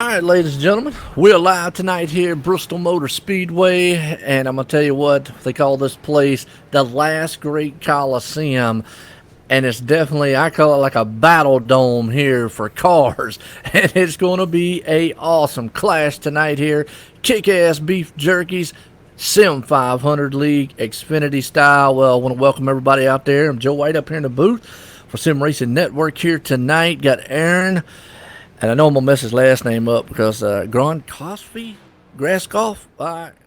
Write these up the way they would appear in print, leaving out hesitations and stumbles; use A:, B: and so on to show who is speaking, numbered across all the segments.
A: All right, ladies and gentlemen, we're live tonight here at Bristol Motor Speedway, and I'm gonna tell you what they call this place the last great Coliseum, and it's definitely I call it like a battle dome here for cars, and it's gonna be a awesome clash tonight here. Kick-ass beef jerkies, Sim500 League, Xfinity style. Well, I want to welcome everybody out there. I'm Joe White up here in the booth for Sim Racing Network here tonight. Got Aaron. And I know I'm gonna mess his last name up because Gronkowski, Graskov,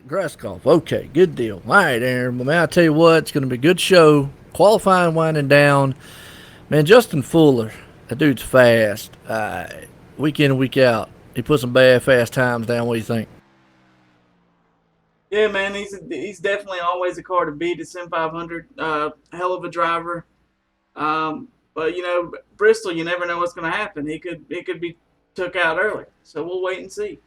A: Graskov. Okay, good deal. All right, Aaron. Well, man, I tell you what, it's gonna be a good show. Qualifying winding down. Man, Justin Fuller, that dude's fast. Week in and week out, he puts some bad fast times down. What do you think?
B: Yeah, man, he's definitely always a car to beat. The Sim 500, hell of a driver. But Bristol, you never know what's going to happen. He could be took out early. So we'll wait and see.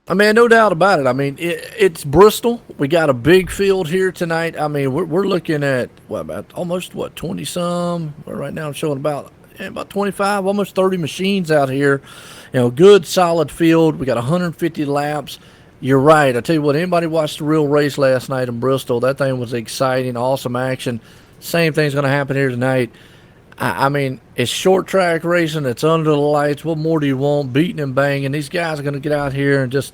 A: I mean, no doubt about it. I mean, it's Bristol. We got a big field here tonight. I mean, we're looking at what about almost what 20 some. Well, right now I'm showing about 25, almost 30 machines out here. Good solid field. We got 150 laps. You're right. I tell you what, anybody watched the real race last night in Bristol? That thing was exciting, awesome action. Same thing's going to happen here tonight. I mean, it's short track racing. It's under the lights. What more do you want? Beating and banging. These guys are going to get out here and just,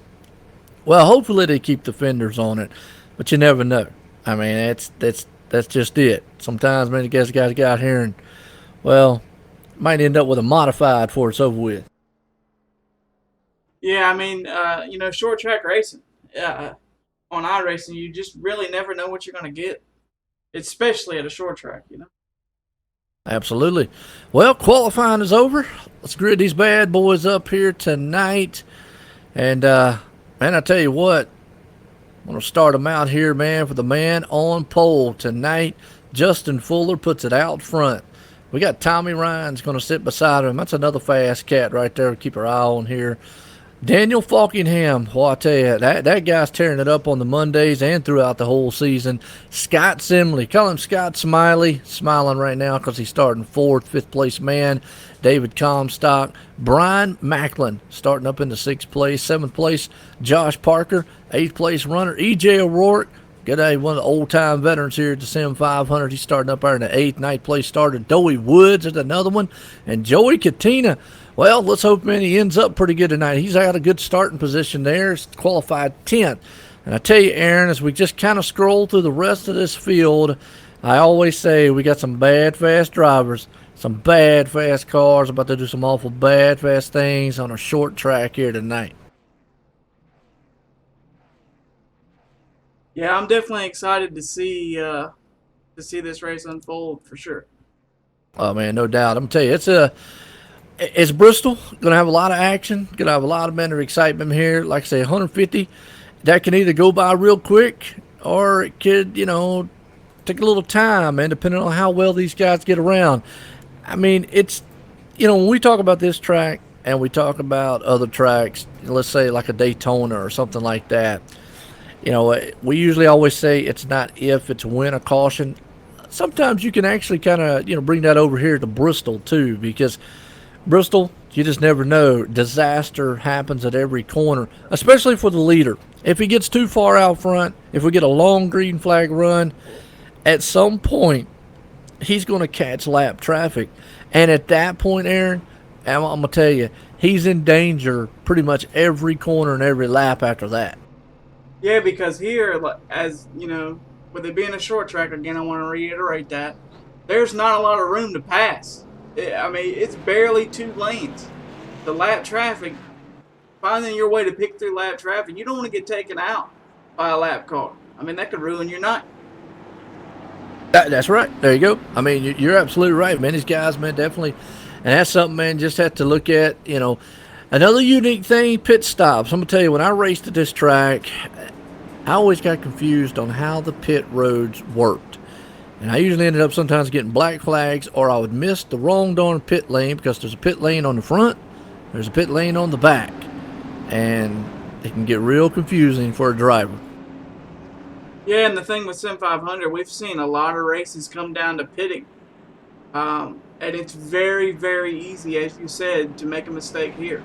A: well, hopefully they keep the fenders on it, but you never know. I mean, that's just it. Sometimes, man, you guys got to get out here and, well, might end up with a modified before it's over with.
B: Yeah, I mean, short track racing. Uh, on iRacing, you just really never know what you're going to get, especially at a short track.
A: Absolutely. Well, qualifying is over. Let's grid these bad boys up here tonight. And, man, I tell you what, I'm going to start them out here, man, for the man on pole tonight. Justin Fuller puts it out front. We got Tommy Ryan's going to sit beside him. That's another fast cat right there to keep our eye on here. Daniel Falkingham, well, I tell you, that guy's tearing it up on the Mondays and throughout the whole season. Scott Simley, call him Scott Smiley, smiling right now because he's starting fourth, fifth place man. David Comstock, Brian Macklin starting up in the sixth place, seventh place. Josh Parker, eighth place runner. EJ O'Rourke, good day, one of the old time veterans here at the Sim 500. He's starting up there in the eighth, ninth place starter. Doey Woods is another one, and Joey Katina. Well, let's hope, man, he ends up pretty good tonight. He's got a good starting position there. He's qualified 10th. And I tell you, Aaron, as we just kind of scroll through the rest of this field, I always say we got some bad, fast drivers, some bad, fast cars about to do some awful bad, fast things on a short track here tonight.
B: Yeah, I'm definitely excited to see this race unfold for sure.
A: Oh, man, no doubt. I'm going to tell you, it's Bristol. Going to have a lot of action. Going to have a lot of men of excitement here. Like I say, 150. That can either go by real quick or it could, take a little time, and depending on how well these guys get around. I mean, when we talk about this track and we talk about other tracks, let's say like a Daytona or something like that, we usually always say it's not if, it's when a caution. Sometimes you can actually kind of, bring that over here to Bristol too, because Bristol, you just never know. Disaster happens at every corner, especially for the leader. If he gets too far out front, if we get a long green flag run, at some point, he's going to catch lap traffic. And at that point, Aaron, I'm going to tell you, he's in danger pretty much every corner and every lap after that.
B: Yeah, because here, as you know, with it being a short track, again, I want to reiterate that there's not a lot of room to pass. I mean, it's barely two lanes. The lap traffic, finding your way to pick through lap traffic, you don't want to get taken out by a lap car. I mean, that could ruin your night.
A: That's right. There you go. I mean, you're absolutely right, man. These guys, man, definitely. And that's something, man, just have to look at, Another unique thing, pit stops. I'm going to tell you, when I raced at this track, I always got confused on how the pit roads worked. And I usually ended up sometimes getting black flags, or I would miss the wrong darn pit lane because there's a pit lane on the front, there's a pit lane on the back. And it can get real confusing for a driver.
B: Yeah, and the thing with Sim 500, we've seen a lot of races come down to pitting. And it's very, very easy, as you said, to make a mistake here.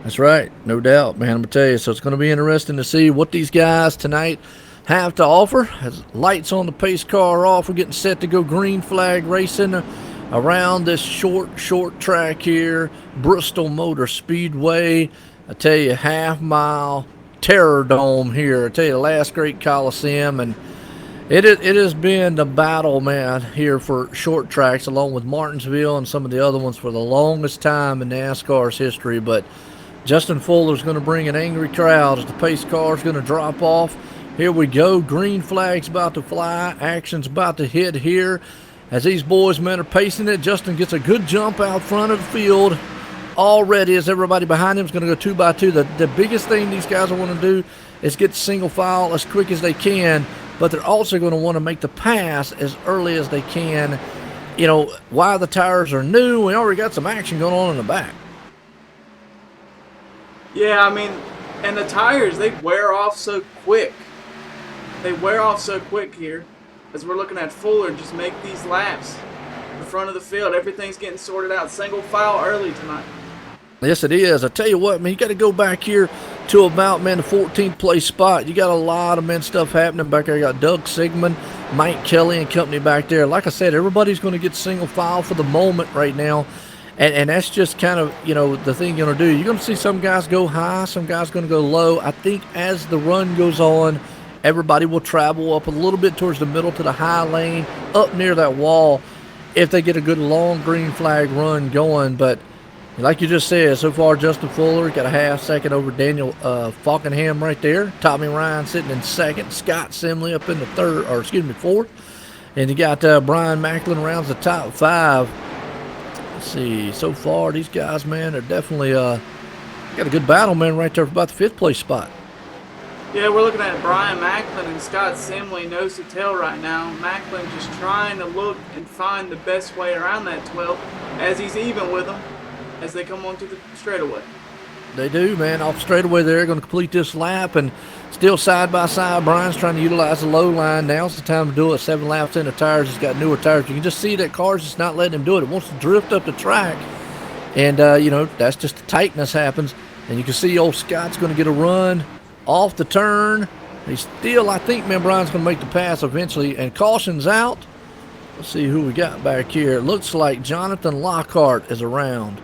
A: That's right, no doubt, man. I'm gonna tell you. So it's going to be interesting to see what these guys tonight have to offer. As lights on the pace car off, we're getting set to go green flag racing around this short track here, Bristol Motor Speedway. I tell you, half mile terror dome here. I tell you, the last great Coliseum, and it has been the battle, man, here for short tracks, along with Martinsville and some of the other ones for the longest time in NASCAR's history. But Justin Fuller's going to bring an angry crowd as the pace car is going to drop off. Here we go. Green flag's about to fly. Action's about to hit here. As these boys, man, are pacing it, Justin gets a good jump out front of the field already as everybody behind him is going to go 2 by 2. The biggest thing these guys want to do is get single file as quick as they can, but they're also going to want to make the pass as early as they can. You know, while the tires are new, we already got some action going on in the back.
B: Yeah, I mean, and the tires, they wear off so quick. They wear off so quick here as we're looking at Fuller just make these laps. The front of the field, everything's getting sorted out. Single file early tonight.
A: Yes, it is. I tell you what, man, you got to go back here to about, man, the 14th place spot. You got a lot of, man, stuff happening back there. You got Doug Sigmund, Mike Kelly and company back there. Like I said, everybody's going to get single file for the moment right now. And that's just kind of, you know, the thing you're going to do. You're going to see some guys go high, some guys going to go low. I think as the run goes on, everybody will travel up a little bit towards the middle to the high lane, up near that wall, if they get a good long green flag run going. But like you just said, so far Justin Fuller got a half second over Daniel Falkenham right there. Tommy Ryan sitting in second. Scott Simley up in the fourth. And you got Brian Macklin rounds the top 5. Let's see, so far these guys, man, are definitely got a good battle, man, right there for about the 5th place spot.
B: Yeah, we're looking at Brian Macklin and Scott Simley nose to tail right now. Macklin just trying to look and find the best way around that 12 as he's even with them as they come onto the straightaway.
A: They do, man. Off straightaway, they're going to complete this lap, and still side by side. Brian's trying to utilize the low line. Now's the time to do it. 7 laps in the tires. He's got newer tires. You can just see that car's just not letting him do it. It wants to drift up the track, and you know, that's just the tightness happens. And you can see old Scott's going to get a run off the turn. He's still, I think, man, Brian's going to make the pass eventually, and caution's out. Let's see who we got back here. It looks like Jonathan Lockhart is around.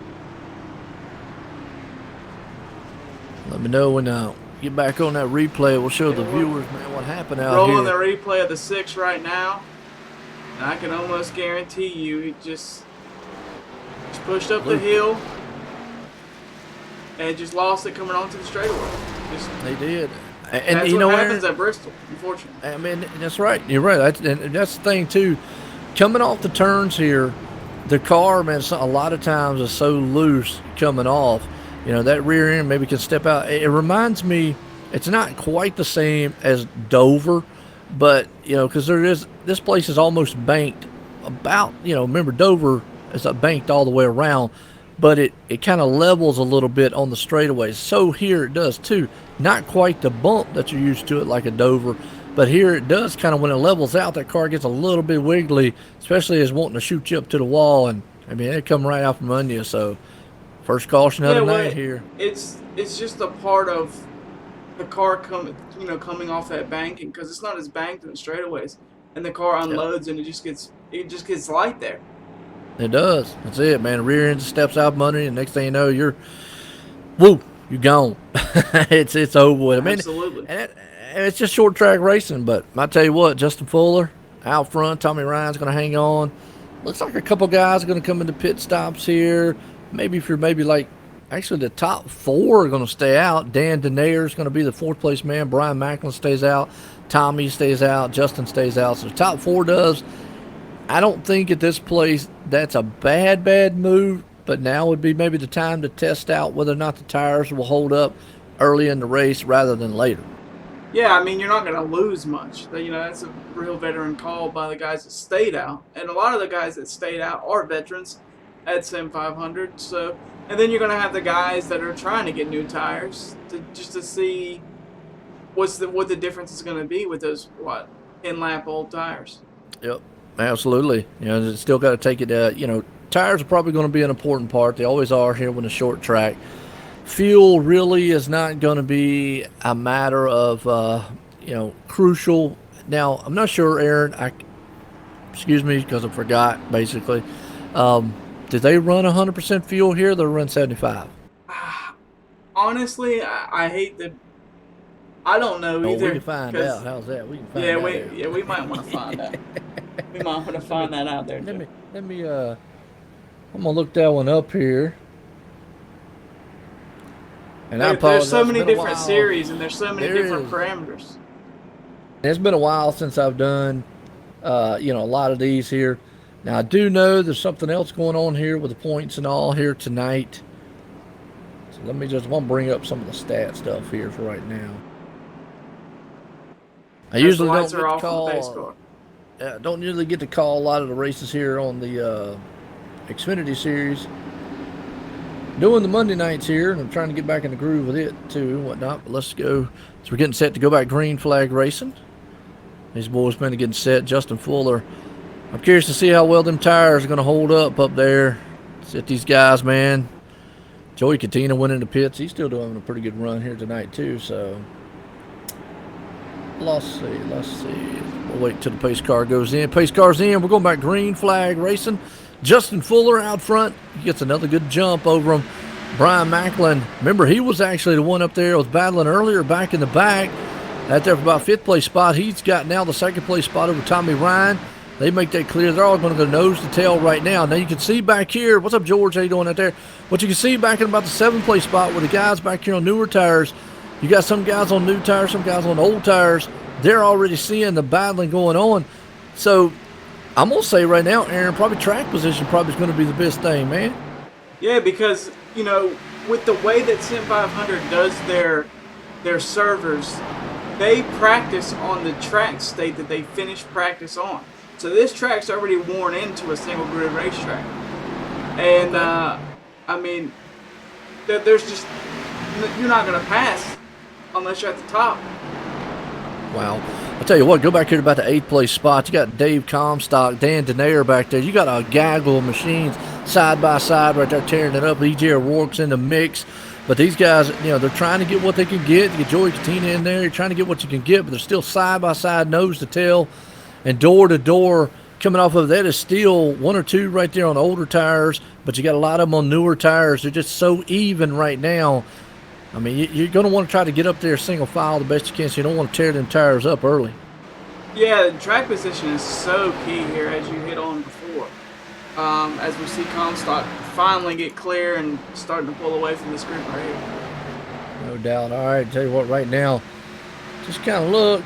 A: Let me know when get back on that replay. We'll show the viewers, man, what happened out here.
B: Rolling the replay of the 6 right now. And I can almost guarantee you he just pushed up the hill and just lost it coming onto the straightaway.
A: They did.
B: And that's
A: you know
B: what happens at Bristol, unfortunately.
A: I mean, that's right. You're right. And that's the thing, too. Coming off the turns here, the car, man, a lot of times is so loose coming off. You know, that rear end maybe can step out. It reminds me, it's not quite the same as Dover, but, you know, because this place is almost banked about, you know, remember Dover is banked all the way around, but it kind of levels a little bit on the straightaways. So here it does too. Not quite the bump that you're used to it like a Dover, but here it does kind of, when it levels out, that car gets a little bit wiggly, especially as wanting to shoot you up to the wall. And, I mean, it come right out from under you, so... First caution of the night here.
B: It's just a part of the car coming off that banking, because it's not as banked in the straightaways, and the car unloads and it just gets light there.
A: It does. That's it, man. The rear end steps out from under you, and next thing you know, you're gone. it's over with. I mean,
B: absolutely.
A: And it's just short track racing, but I tell you what, Justin Fuller out front, Tommy Ryan's going to hang on. Looks like a couple guys are going to come into pit stops here. Maybe if you're actually the top 4 are going to stay out. Dan Denayer is going to be the 4th place man. Brian Macklin stays out. Tommy stays out. Justin stays out. So the top 4 does. I don't think at this place that's a bad move, but now would be maybe the time to test out whether or not the tires will hold up early in the race rather than later.
B: Yeah, I mean, you're not going to lose much. You know, that's a real veteran call by the guys that stayed out. And a lot of the guys that stayed out are veterans at Sim500. So, and then you're going to have the guys that are trying to get new tires to see what the difference is going to be with those in-lap old tires.
A: Yep, absolutely. You know, it's still got to take it. You know, tires are probably going to be an important part. They always are here when a short track. fuel really is not going to be a matter of crucial. Now I'm not sure, Aaron. Excuse me because I forgot. Basically, did they run 100% fuel here? They run 75.
B: Honestly, I hate to. I don't know
A: Oh, we can
B: either.
A: find out.
B: Cause
A: How's that? We can
B: yeah,
A: find out, Aaron.
B: we might want to find out. We might want to
A: let me
B: find that out there
A: let
B: too.
A: me let me. I'm gonna look that one up here. And I
B: There's
A: apologize.
B: so
A: It's
B: many
A: been a
B: different
A: while.
B: series and there's so many
A: There
B: different
A: is.
B: parameters.
A: It's been a while since I've done, a lot of these here. Now I do know there's something else going on here with the points and all here tonight. So let me just want to bring up some of the stat stuff here for right now. I
B: As the
A: usually
B: lights
A: don't
B: are
A: get to
B: off on the pace
A: call.
B: car.
A: Don't usually get to call a lot of the races here on the Xfinity series. Doing the Monday nights here, and I'm trying to get back in the groove with it too and whatnot. But let's go. So we're getting set to go back green flag racing. These boys been getting set. Justin Fuller. I'm curious to see how well them tires are going to hold up there. Set these guys, man. Joey Katina went into pits. He's still doing a pretty good run here tonight too. So let's see. We'll wait till the pace car goes in. Pace car's in. We're going back green flag racing. Justin Fuller out front. He gets another good jump over him. Brian Macklin. Remember, he was actually the one up there was battling earlier back in the back. Out there for about fifth place spot. He's got now the second place spot over Tommy Ryan. They make that clear. They're all going to go nose to tail right now. Now you can see back here. What's up, George? How you doing out there? What you can see back in about the seventh place spot where the guys back here on newer tires. You got some guys on new tires, some guys on old tires. They're already seeing the battling going on. So I'm going to say right now, Aaron, probably track position probably is going to be the best thing, man.
B: Yeah, because, with the way that Sim500 does their servers, they practice on the track state that they finished practice on. So this track's already worn into a single grid racetrack. And, there's just, you're not going to pass unless you're at the top.
A: Wow. I'll tell you what, go back here to about the 8th place spot. You got Dave Comstock, Dan Denayer back there. You got a gaggle of machines side by side right there tearing it up. EJ O'Rourke's in the mix. But these guys, they're trying to get what they can get. You get Joey Katina in there. You're trying to get what you can get, but they're still side by side, nose to tail, and door to door. Coming off of that is still one or two right there on older tires, but you got a lot of them on newer tires. They're just so even right now. I mean, you're going to want to try to get up there single file the best you can, so you don't want to tear them tires up early.
B: Yeah, the track position is so key here, as you hit on before. As we see Comstock finally get clear and starting to pull away from this group right here.
A: No doubt. All right, tell you what, right now, just kind of look.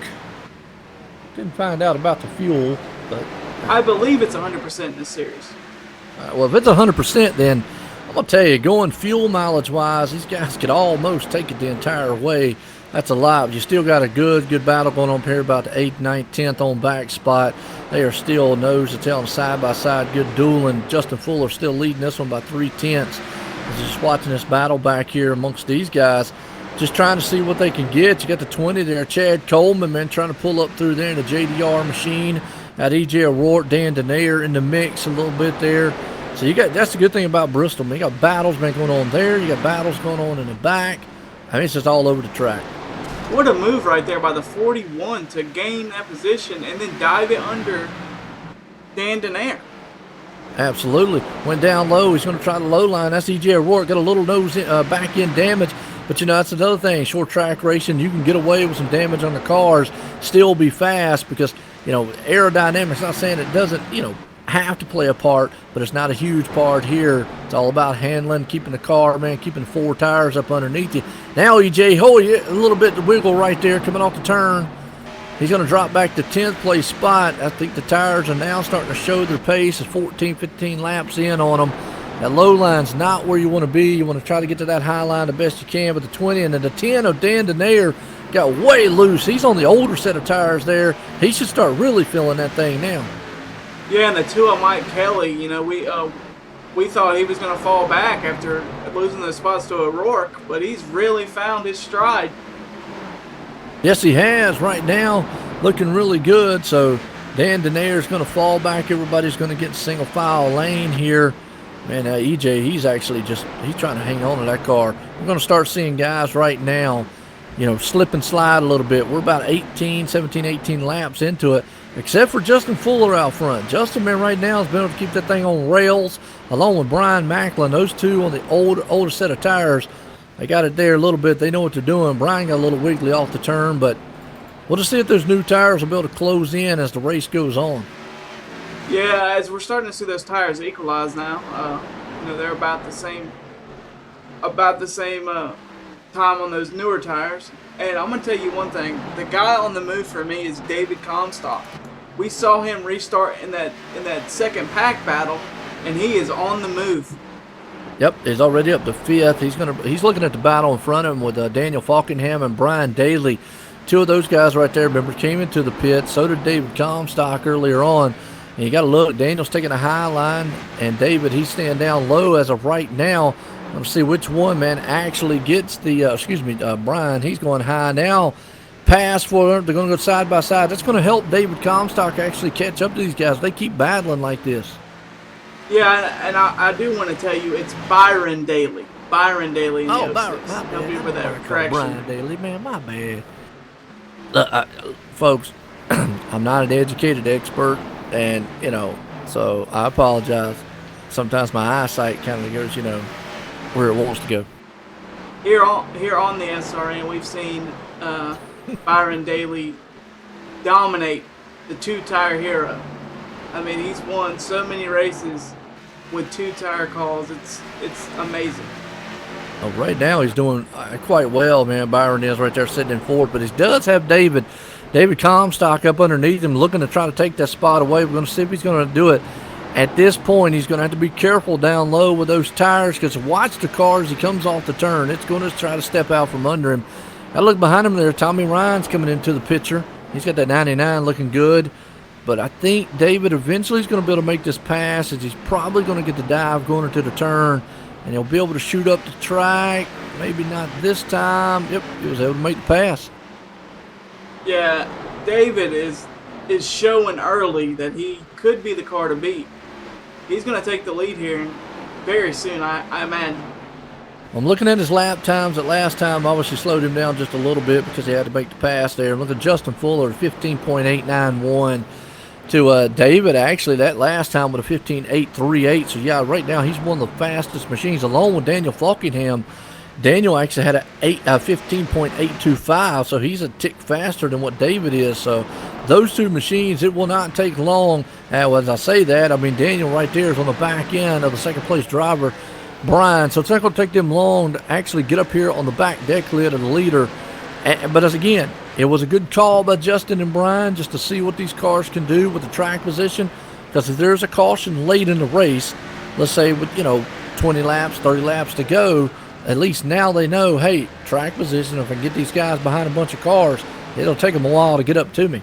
A: Didn't find out about the fuel, but
B: I believe it's 100% in this series.
A: well, if it's 100%, then I'm going to tell you, going fuel mileage-wise, these guys could almost take it the entire way. That's a lot. You still got a good battle going on here about the 8th, 9th, 10th on back spot. They are still nose to tail side by side, good dueling. Justin Fuller still leading this one by 3/10. Just watching this battle back here amongst these guys, just trying to see what they can get. You got the 20 there, Chad Coleman, man, trying to pull up through there in the JDR machine. Got EJ O'Rourke, Dan Denayer in the mix a little bit there. So that's the good thing about Bristol, man. You got battles been going on there. You got battles going on in the back. I mean, it's just all over the track.
B: What a move right there by the 41 to gain that position and then dive it under Dan Denayer.
A: Absolutely. Went down low. He's going to try the low line. That's EJ O'Rourke. Got a little back end damage. But, that's another thing. Short track racing, you can get away with some damage on the cars, still be fast because, aerodynamics, not saying it doesn't, have to play a part, but it's not a huge part here. It's all about handling, keeping the car, man, keeping the four tires up underneath you. Now, EJ, a little bit of wiggle right there coming off the turn. He's going to drop back to 10th place spot. I think the tires are now starting to show their pace. It's 14, 15 laps in on them. That low line's not where you want to be. You want to try to get to that high line the best you can. But the 20 and then the 10 of Dan Denayer got way loose. He's on the older set of tires there. He should start really feeling that thing now.
B: Yeah, and the two of Mike Kelly, we thought he was going to fall back after losing those spots to O'Rourke, but he's really found his stride.
A: Yes, he has right now, looking really good. So Dan Denayer's going to fall back. Everybody's going to get single file lane here. Man, EJ, he's trying to hang on to that car. We're going to start seeing guys right now, slip and slide a little bit. We're about 18 laps into it, except for Justin Fuller out front. Justin, man, right now has been able to keep that thing on rails, along with Brian Macklin. Those two on the older set of tires, they got it there a little bit. They know what they're doing. Brian got a little wiggly off the turn, but we'll just see if those new tires will be able to close in as the race goes on.
B: Yeah, as we're starting to see those tires equalize now, they're about the same time on those newer tires. And I'm gonna tell you one thing: the guy on the move for me is David Comstock. We saw him restart in that second pack battle, and he is on the move.
A: Yep, he's already up to fifth. He's looking at the battle in front of him with Daniel Falkenham and Brian Daly. Two of those guys right there, remember, came into the pit. So did David Comstock earlier on. And you got to look, Daniel's taking a high line, and David, he's staying down low as of right now. Let's see which one, man, actually gets the, Brian, he's going high now. Pass for them. They're going to go side by side. That's going to help David Comstock actually catch up to these guys. They keep battling like this.
B: Yeah, and I do want to tell you, it's Byron Daly. Byron Daly in the 06.
A: Byron, my bad.
B: Don't be for that correction.
A: Brian Daly, man, my bad. Folks, I'm not an educated expert. And, so I apologize. Sometimes my eyesight kind of goes, where it wants to go.
B: Here on the SRN, we've seen Byron Daly dominate the two-tire hero. I mean, he's won so many races with two-tire calls. It's amazing.
A: Well, right now he's doing quite well, man. Byron is right there sitting in fourth, but he does have David Comstock up underneath him looking to try to take that spot away. We're going to see if he's going to do it. At this point, he's going to have to be careful down low with those tires, because watch the car as he comes off the turn. It's going to try to step out from under him. I look behind him there. Tommy Ryan's coming into the picture. He's got that 99 looking good. But I think David eventually is going to be able to make this pass, as he's probably going to get the dive going into the turn, and he'll be able to shoot up the track. Maybe not this time. Yep, he was able to make the pass.
B: Yeah, David is showing early that he could be the car to beat. He's going to take the lead here very soon, I imagine.
A: I'm looking at his lap times. That last time obviously slowed him down just a little bit because he had to make the pass there. Look at Justin Fuller, 15.891 to David. Actually, that last time with a 15.838. So, yeah, right now he's one of the fastest machines, along with Daniel Falkenham. Daniel actually had a 15.825, so he's a tick faster than what David is. So those two machines, it will not take long. As I say that, I mean, Daniel right there is on the back end of the second place driver, Brian. So it's not going to take them long to actually get up here on the back deck lid of the leader. But again, it was a good call by Justin and Brian just to see what these cars can do with the track position. Because if there's a caution late in the race, let's say with 20 laps, 30 laps to go, at least now they know, hey, track position, if I can get these guys behind a bunch of cars, it'll take them a while to get up to me.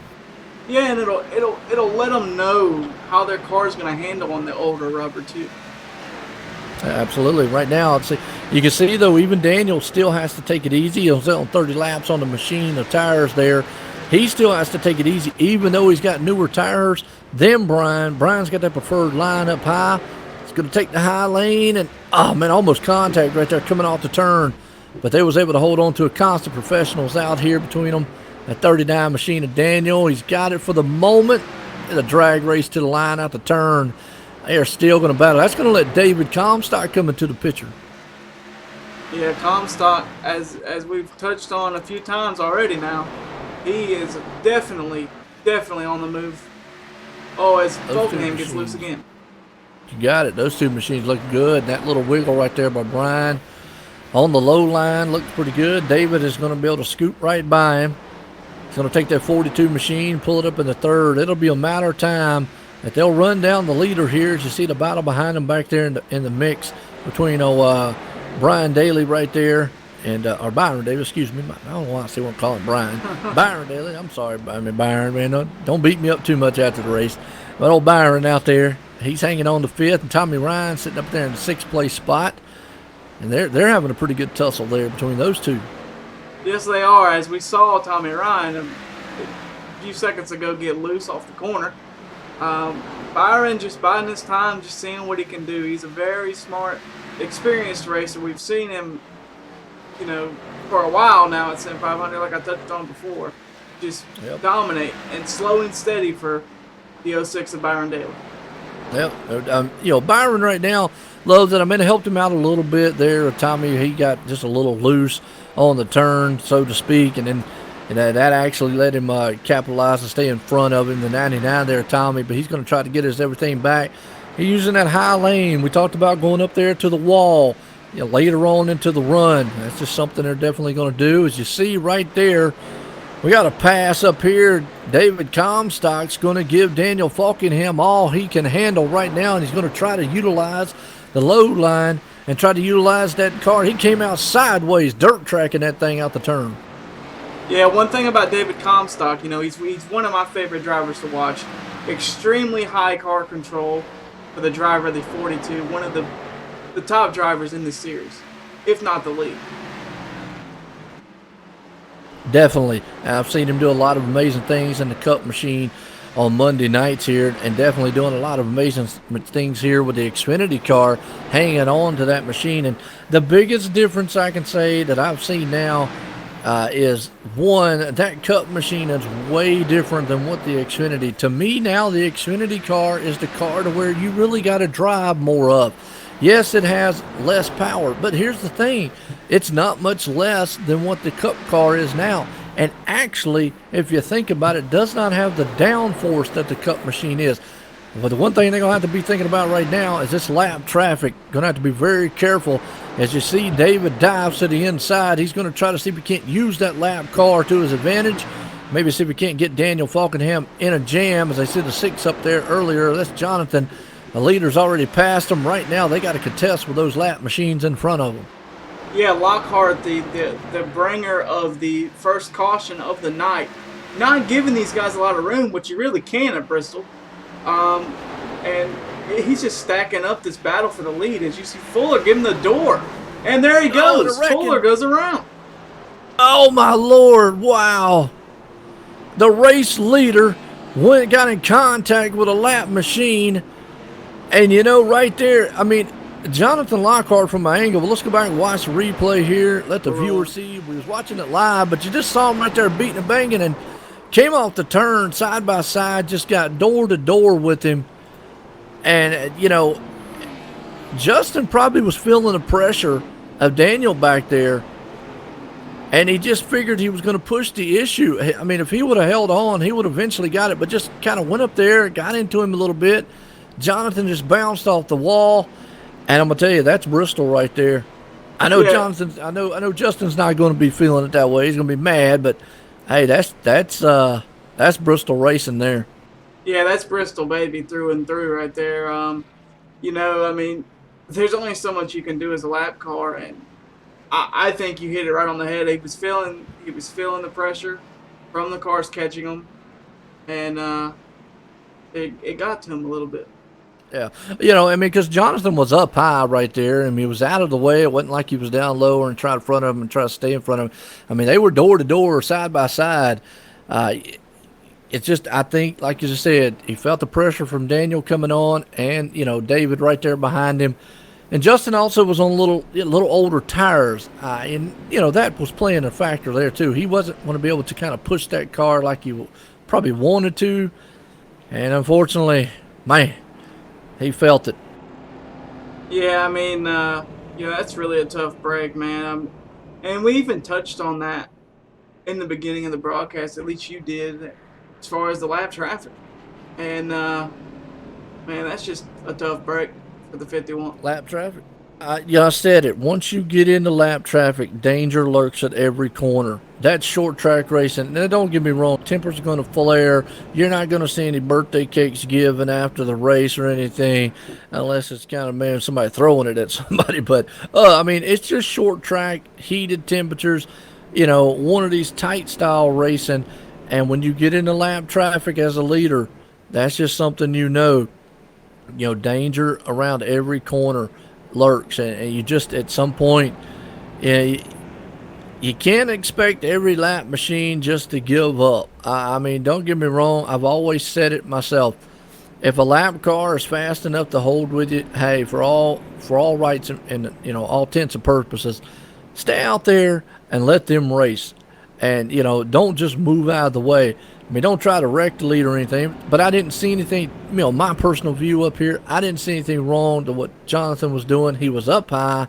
B: Yeah, and it'll let them know how their car's going to handle on the older rubber too.
A: Absolutely. Right now, you can see, though, even Daniel still has to take it easy. He's on 30 laps on the machine, the tires there. He still has to take it easy, even though he's got newer tires than Brian. Brian's got that preferred line up high. Going to take the high lane, and almost contact right there coming off the turn, but they was able to hold on to a constant professionals out here between them. That 39 machine of Daniel, he's got it for the moment. The drag race to the line out the turn. They are still going to battle. That's going to let David Comstock come into the picture.
B: Yeah, Comstock, as we've touched on a few times already now, he is definitely on the move. Oh, as Falkenham gets loose again.
A: You got it. Those two machines look good. That little wiggle right there by Brian on the low line looks pretty good. David is going to be able to scoot right by him. He's going to take that 42 machine, pull it up in the third. It'll be a matter of time that they'll run down the leader here. As you see the battle behind them back there in the mix between Brian Daly right there and or Byron Daly, excuse me. I don't know why I still want to call him Brian. Byron Daly. I'm sorry, Byron, man. Don't beat me up too much after the race. But old Byron out there, he's hanging on to fifth, and Tommy Ryan sitting up there in the sixth place spot. And they're having a pretty good tussle there between those two.
B: Yes, they are. As we saw Tommy Ryan a few seconds ago get loose off the corner. Byron just biding his time, just seeing what he can do. He's a very smart, experienced racer. We've seen him, for a while now at Sim500, like I touched on before, just dominate and slow and steady for the '06 of Byron Daly.
A: Yep. Byron right now loves it. I mean, it helped him out a little bit there. Tommy, he got just a little loose on the turn, so to speak, and then that actually let him capitalize and stay in front of him, the 99 there, Tommy. But he's going to try to get his everything back. He's using that high lane. We talked about going up there to the wall, later on into the run. That's just something they're definitely going to do. As you see right there, we got a pass up here. David Comstock's going to give Daniel Falkenham all he can handle right now, and he's going to try to utilize the load line and try to utilize that car. He came out sideways, dirt tracking that thing out the turn.
B: Yeah, one thing about David Comstock, he's one of my favorite drivers to watch. Extremely high car control for the driver of the 42. One of the top drivers in this series, if not the lead.
A: Definitely. I've seen him do a lot of amazing things in the Cup machine on Monday nights here, and definitely doing a lot of amazing things here with the Xfinity car, hanging on to that machine. And the biggest difference I can say that I've seen now is, one, that Cup machine is way different than what the Xfinity. To me now, the Xfinity car is the car to where you really got to drive more of. Yes, it has less power, but here's the thing. It's not much less than what the Cup car is now. And actually, if you think about it, does not have the downforce that the Cup machine is. But the one thing they're going to have to be thinking about right now is this lap traffic. Going to have to be very careful. As you see, David dives to the inside. He's going to try to see if he can't use that lap car to his advantage. Maybe see if he can't get Daniel Falkenham in a jam. As I see the 6 up there earlier, that's Jonathan. The leader's already passed them. Right now, they got to contest with those lap machines in front of them.
B: Yeah, Lockhart, the bringer of the first caution of the night, not giving these guys a lot of room, which you really can at Bristol. And he's just stacking up this battle for the lead. As you see Fuller give him the door. And there he goes. Fuller goes around.
A: Oh, my Lord. Wow. The race leader got in contact with a lap machine. And, right there, I mean, Jonathan Lockhart from my angle. But let's go back and watch the replay here. Let the viewer see. We was watching it live, but you just saw him right there beating and banging and came off the turn side by side, just got door to door with him. And, Justin probably was feeling the pressure of Daniel back there. And he just figured he was going to push the issue. I mean, if he would have held on, he would have eventually got it, but just kind of went up there, got into him a little bit. Jonathan just bounced off the wall. And I'm gonna tell you, that's Bristol right there. I know I know Justin's not going to be feeling it that way. He's going to be mad, but hey, that's Bristol racing there.
B: Yeah, that's Bristol, baby, through and through right there. I mean, there's only so much you can do as a lap car, and I think you hit it right on the head. He was feeling the pressure from the cars catching him, and it got to him a little bit.
A: Yeah, because Jonathan was up high right there, and he was out of the way. It wasn't like he was down lower and trying in front of him and try to stay in front of him. I mean, they were door to door, side by side. It's just, I think, like you just said, he felt the pressure from Daniel coming on, and David right there behind him, and Justin also was on a little older tires, and that was playing a factor there too. He wasn't going to be able to kind of push that car like he probably wanted to, and unfortunately, man. He felt it.
B: Yeah, I mean, that's really a tough break, man. And we even touched on that in the beginning of the broadcast, at least you did, as far as the lap traffic. And, man, that's just a tough break for the 51.
A: Lap traffic? I said it. Once you get into lap traffic, danger lurks at every corner. That's short track racing. Now, don't get me wrong. Tempers are going to flare. You're not going to see any birthday cakes given after the race or anything, unless it's kind of somebody throwing it at somebody. But I mean, it's just short track, heated temperatures. One of these tight style racing, and when you get into lap traffic as a leader, that's just something danger around every corner lurks, and you just at some point, you can't expect every lap machine just to give up. I mean, don't get me wrong. I've always said it myself. if a lap car is fast enough to hold with you, hey, for all rights and all intents and purposes, stay out there and let them race. And don't just move out of the way. I mean, don't try to wreck the lead or anything. But I didn't see anything. My personal view up here, I didn't see anything wrong to what Jonathan was doing. He was up high,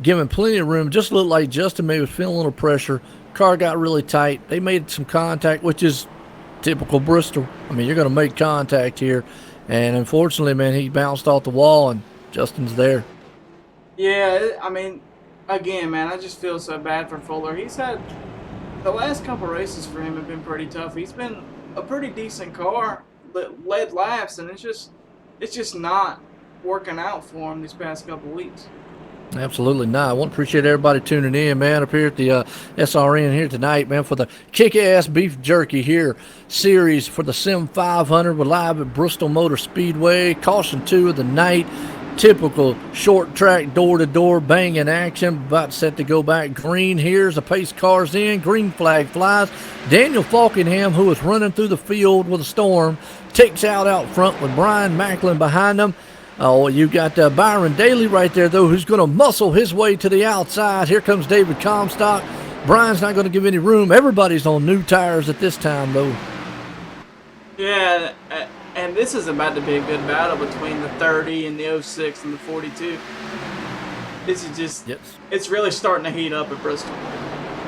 A: giving plenty of room. Just looked like Justin maybe was feeling a little pressure. Car got really tight. They made some contact, which is typical Bristol. I mean, you're going to make contact here. And unfortunately, man, he bounced off the wall, and Justin's there.
B: Yeah, I mean, again, man, I just feel so bad for Fuller. He's had the last couple races for him have been pretty tough. He's been a pretty decent car, led laps, and it's just not working out for him these past couple weeks.
A: Absolutely not. I want to appreciate everybody tuning in, man, up here at the SRN here tonight, man, for the Kickass Beef Jerky here series for the Sim500. We're live at Bristol Motor Speedway. Caution 2 of the night. Typical short track, door-to-door banging action. About set to go back green. Here's the pace cars in. Green flag flies. Daniel Falkingham, who was running through the field with a storm, takes out front with Brian Macklin behind him. Oh, you got Byron Daly right there, though, who's going to muscle his way to the outside. Here comes David Comstock. Brian's not going to give any room. Everybody's on new tires at this time, though.
B: Yeah, and this is about to be a good battle between the 30 and the 06 and the 42. This is just, It's really starting to heat up at Bristol.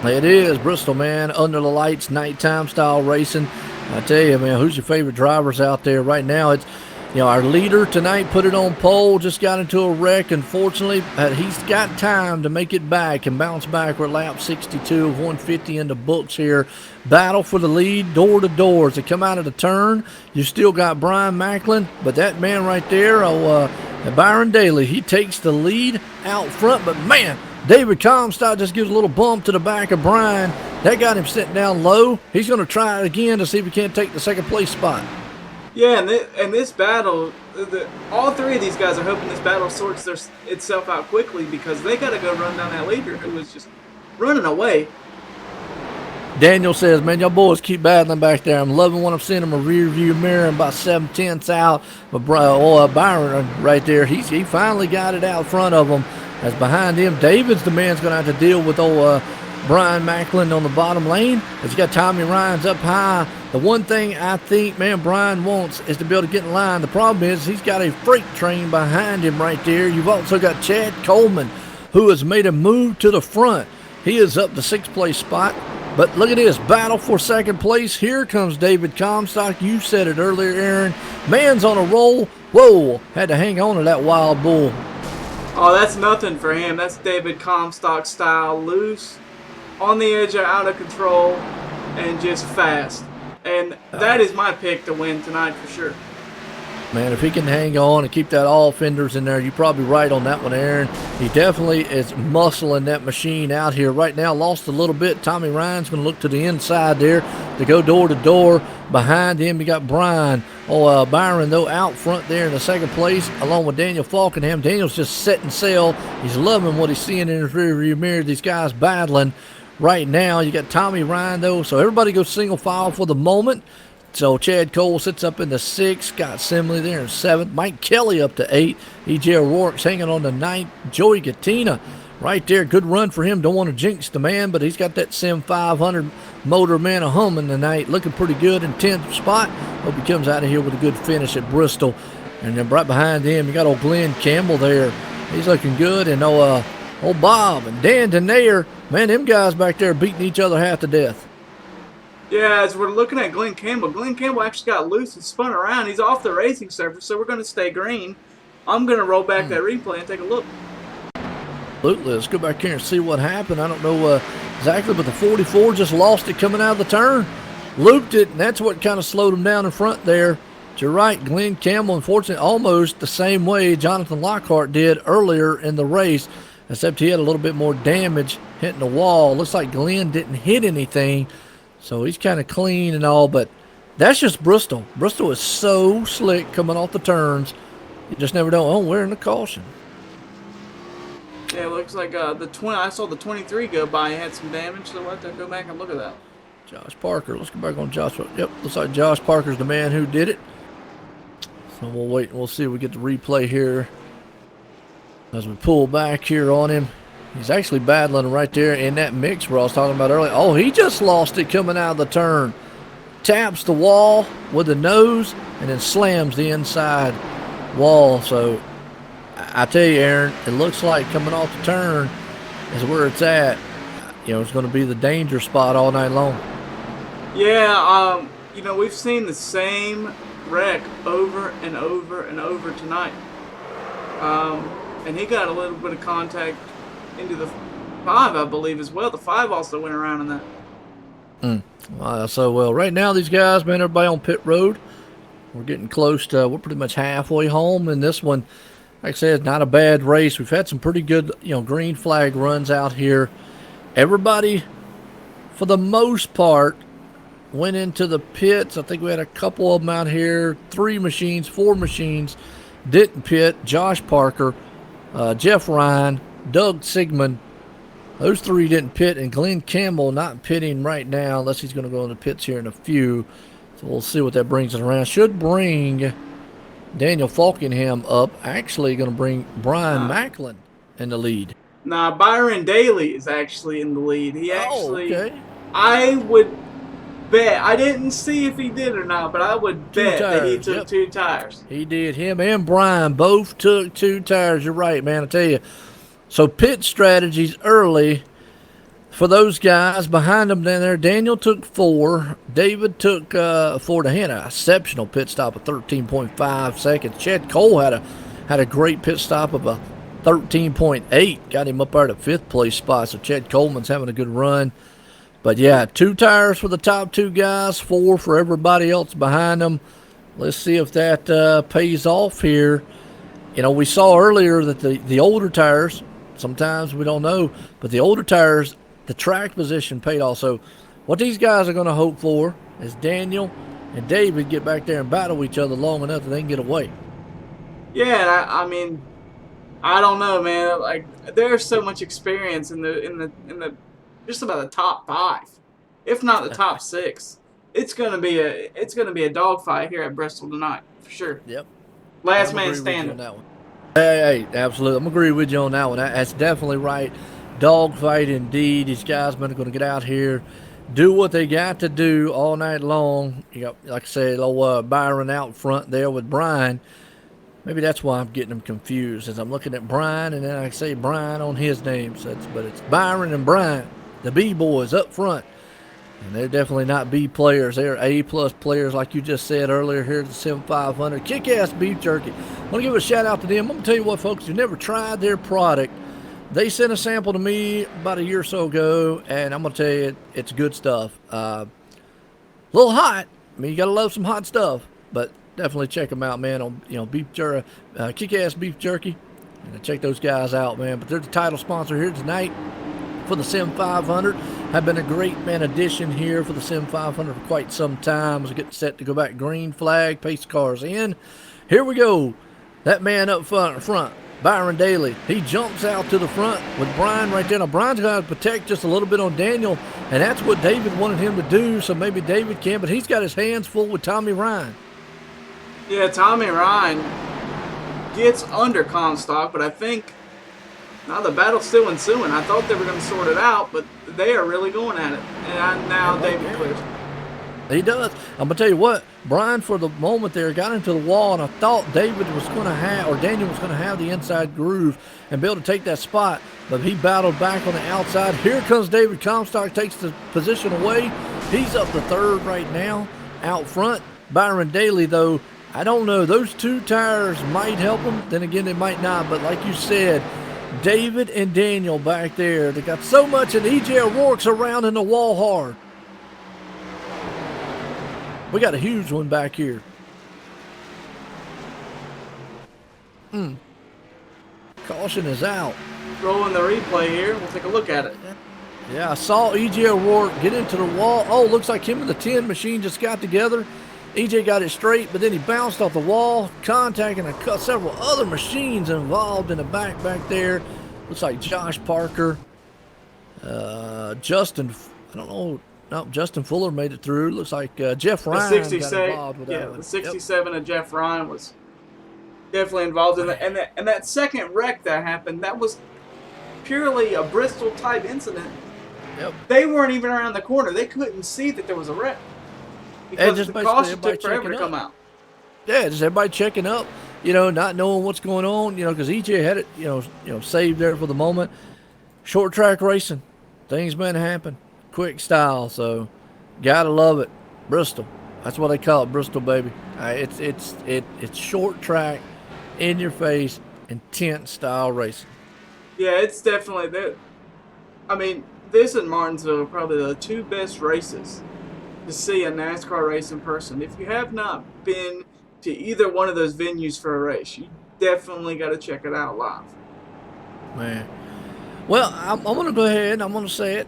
A: It is. Bristol, man, under the lights, nighttime style racing. I tell you, man, who's your favorite drivers out there right now? It's our leader tonight put it on pole, just got into a wreck. Unfortunately, he's got time to make it back and bounce back. We're lap 62 of 150 in the books here. Battle for the lead, door to door. As they come out of the turn, you still got Brian Macklin, but that man right there, Byron Daly, he takes the lead out front. But, man, David Comstock just gives a little bump to the back of Brian. That got him sitting down low. He's going to try it again to see if he can't take the second place spot.
B: Yeah, and this battle, all three of these guys are hoping this battle sorts itself out quickly because they got to go run down that leader who was just running away.
A: Daniel says, man, y'all boys keep battling back there. I'm loving what I'm seeing in my rear view mirror. I'm about 7/10 out. But Byron right there, he finally got it out front of him. As behind him, David's the man's going to have to deal with Brian Macklin on the bottom lane. As you got Tommy Ryan's up high. The one thing I think, man, Brian wants is to be able to get in line. The problem is he's got a freight train behind him right there. You've also got Chad Coleman, who has made a move to the front. He is up the sixth place spot. But look at this, battle for second place. Here comes David Comstock. You said it earlier, Aaron. Man's on a roll. Whoa, had to hang on to that wild bull.
B: Oh, that's nothing for him. That's David Comstock style, loose, on the edge of out of control, and just fast. And that is my pick to win tonight for sure.
A: Man, if he can hang on and keep that all fenders in there, you're probably right on that one, Aaron. He definitely is muscling that machine out here right now. Lost a little bit. Tommy Ryan's going to look to the inside there to go door to door. Behind him, you got Brian. Byron, though, out front there in the second place, along with Daniel Falkingham. Daniel's just setting sail. He's loving what he's seeing in his rearview mirror. These guys battling right now. You got Tommy Ryan, though, so everybody goes single file for the moment. So Chad Cole sits up in the 6th. Scott Simley there in 7th. Mike Kelly up to 8. E.J. O'Rourke's hanging on the 9th. Joey Gattina right there. Good run for him. Don't want to jinx the man, but he's got that Sim500 motor, man, humming tonight. Looking pretty good in 10th spot. Hope he comes out of here with a good finish at Bristol. And then right behind him, you got old Glenn Campbell there. He's looking good. And old Bob and Dan Denayer, man, them guys back there beating each other half to death.
B: Yeah, as we're looking at Glenn Campbell actually got loose and spun around. He's off the racing surface, so we're going to stay green. I'm going to roll back that replay and take a look.
A: Absolutely. Let's go back here and see what happened. I don't know exactly, but the 44 just lost it coming out of the turn. Looped it, and that's what kind of slowed him down in front there. But you're right, Glenn Campbell, unfortunately, almost the same way Jonathan Lockhart did earlier in the race, except he had a little bit more damage hitting the wall. Looks like Glenn didn't hit anything. So he's kind of clean and all, but that's just Bristol. Bristol is so slick coming off the turns. You just never know. Oh, we're in the caution.
B: Yeah, it looks like I saw the 23 go by. He had some damage, so we'll have to go back and look at that.
A: Josh Parker. Let's go back on Josh. Yep, looks like Josh Parker's the man who did it. So we'll wait and we'll see if we get the replay here as we pull back here on him. He's actually battling right there in that mix where I was talking about earlier. Oh, he just lost it coming out of the turn. Taps the wall with the nose and then slams the inside wall. So I tell you, Aaron, it looks like coming off the turn is where it's at. You know, it's going to be the danger spot all night long.
B: Yeah, you know, we've seen the same wreck over and over and over tonight. And he got a little bit of contact into the 5, I believe, as well. The 5 also went around in that.
A: So, well, right now these guys, man, everybody on pit road. We're getting close to, we're pretty much halfway home. And this one, like I said, not a bad race. We've had some pretty good, you know, green flag runs out here. Everybody, for the most part, went into the pits. I think we had a couple of them out here. 4 machines didn't pit. Josh Parker, Jeff Ryan, Doug Sigmund. Those 3 didn't pit, and Glenn Campbell not pitting right now unless he's going to go in the pits here in a few. So we'll see what that brings us around. Should bring Daniel Falkingham up. Actually going to bring Brian Macklin in the lead.
B: Nah, Byron Daly is actually in the lead. He actually,
A: okay.
B: I would bet, I didn't see if he did or not, but I would bet that he took 2 tires.
A: He did. Him and Brian both took 2 tires. You're right, man. I tell you. So pit strategies early for those guys. Behind them down there, Daniel took 4. David took 4. He had an exceptional pit stop of 13.5 seconds. Chad Cole had a great pit stop of a 13.8. Got him up there at the 5th place spot. So Chad Coleman's having a good run. But yeah, 2 tires for the top 2 guys, 4 for everybody else behind them. Let's see if that pays off here. You know, we saw earlier that the older tires, sometimes we don't know, but the older tires, the track position paid off. So what these guys are going to hope for is Daniel and David get back there and battle each other long enough that they can get away.
B: Yeah, I mean, I don't know, man. Like, there's so much experience in the just about the top 5, if not the top 6. It's gonna be a dogfight here at Bristol tonight for sure.
A: Yep.
B: Last man standing.
A: Hey, absolutely. I'm agree with you on that one. That's definitely right. Dogfight indeed. These guys are going to get out here, do what they got to do all night long. You got, like I said, little Byron out front there with Brian. Maybe that's why I'm getting them confused, as I'm looking at Brian, and then I say Brian on his name. So but it's Byron and Brian, the B boys up front. And they're definitely not B players. They're A-plus players, like you just said earlier here at the Sim500. Kickass Beef Jerky. I want to give a shout-out to them. I'm going to tell you what, folks, if you've never tried their product, they sent a sample to me about a year or so ago, and I'm going to tell you, it's good stuff. A little hot. I mean, you got to love some hot stuff, but definitely check them out, man, on, you know, Kickass Beef Jerky. And check those guys out, man. But they're the title sponsor here tonight for the Sim500. Have been a great, man, addition here for the Sim500 for quite some time. Was getting set to go back green flag, pace cars in. Here we go. That man up front, Byron Daly. He jumps out to the front with Brian right there. Now, Brian's going to protect just a little bit on Daniel, and that's what David wanted him to do, so maybe David can, but he's got his hands full with Tommy Ryan.
B: Yeah, Tommy Ryan gets under Comstock, but I think now the battle's still ensuing. I thought they were going to sort it out, but they are really going at it. And now David clears.
A: He does. I'm going to tell you what, Brian, for the moment there, got into the wall, and I thought David was going to have, or Daniel was going to have the inside groove and be able to take that spot, but he battled back on the outside. Here comes David Comstock, takes the position away. He's up to 3rd right now, out front. Byron Daly, though, I don't know. Those 2 tires might help him. Then again, they might not. But like you said, David and Daniel back there, they got so much, and E.J. O'Rourke's around in the wall hard. We got a huge one back here. Caution is out.
B: Rolling the replay here. We'll take a look at it.
A: Yeah, I saw E.J. O'Rourke get into the wall. Oh, looks like him and the 10 machine just got together. EJ got it straight, but then he bounced off the wall, contacting several other machines involved in the back there. Looks like Josh Parker, Justin, I don't know, no, Justin Fuller made it through. Looks like Jeff Ryan got involved with that one.
B: The 67 of Jeff Ryan was definitely involved in that. And that second wreck that happened, that was purely a Bristol type incident.
A: Yep.
B: They weren't even around the corner. They couldn't see that there was a wreck
A: And
B: because
A: just
B: the
A: basically
B: caution
A: everybody
B: took forever to
A: checking up.
B: come out.
A: Yeah, just everybody checking up, not knowing what's going on, because EJ had it, saved there for the moment. Short track racing, things been happen, quick style, so gotta love it. Bristol, that's what they call it, Bristol, baby. It's short track, in your face, intense style racing.
B: Yeah, it's definitely that. I mean, this and Martinsville are probably the two best races to see a NASCAR race in person. If you have not been to either one of those venues for a race, you definitely got to check it out live.
A: Man, well, I'm gonna go ahead and I'm gonna say it.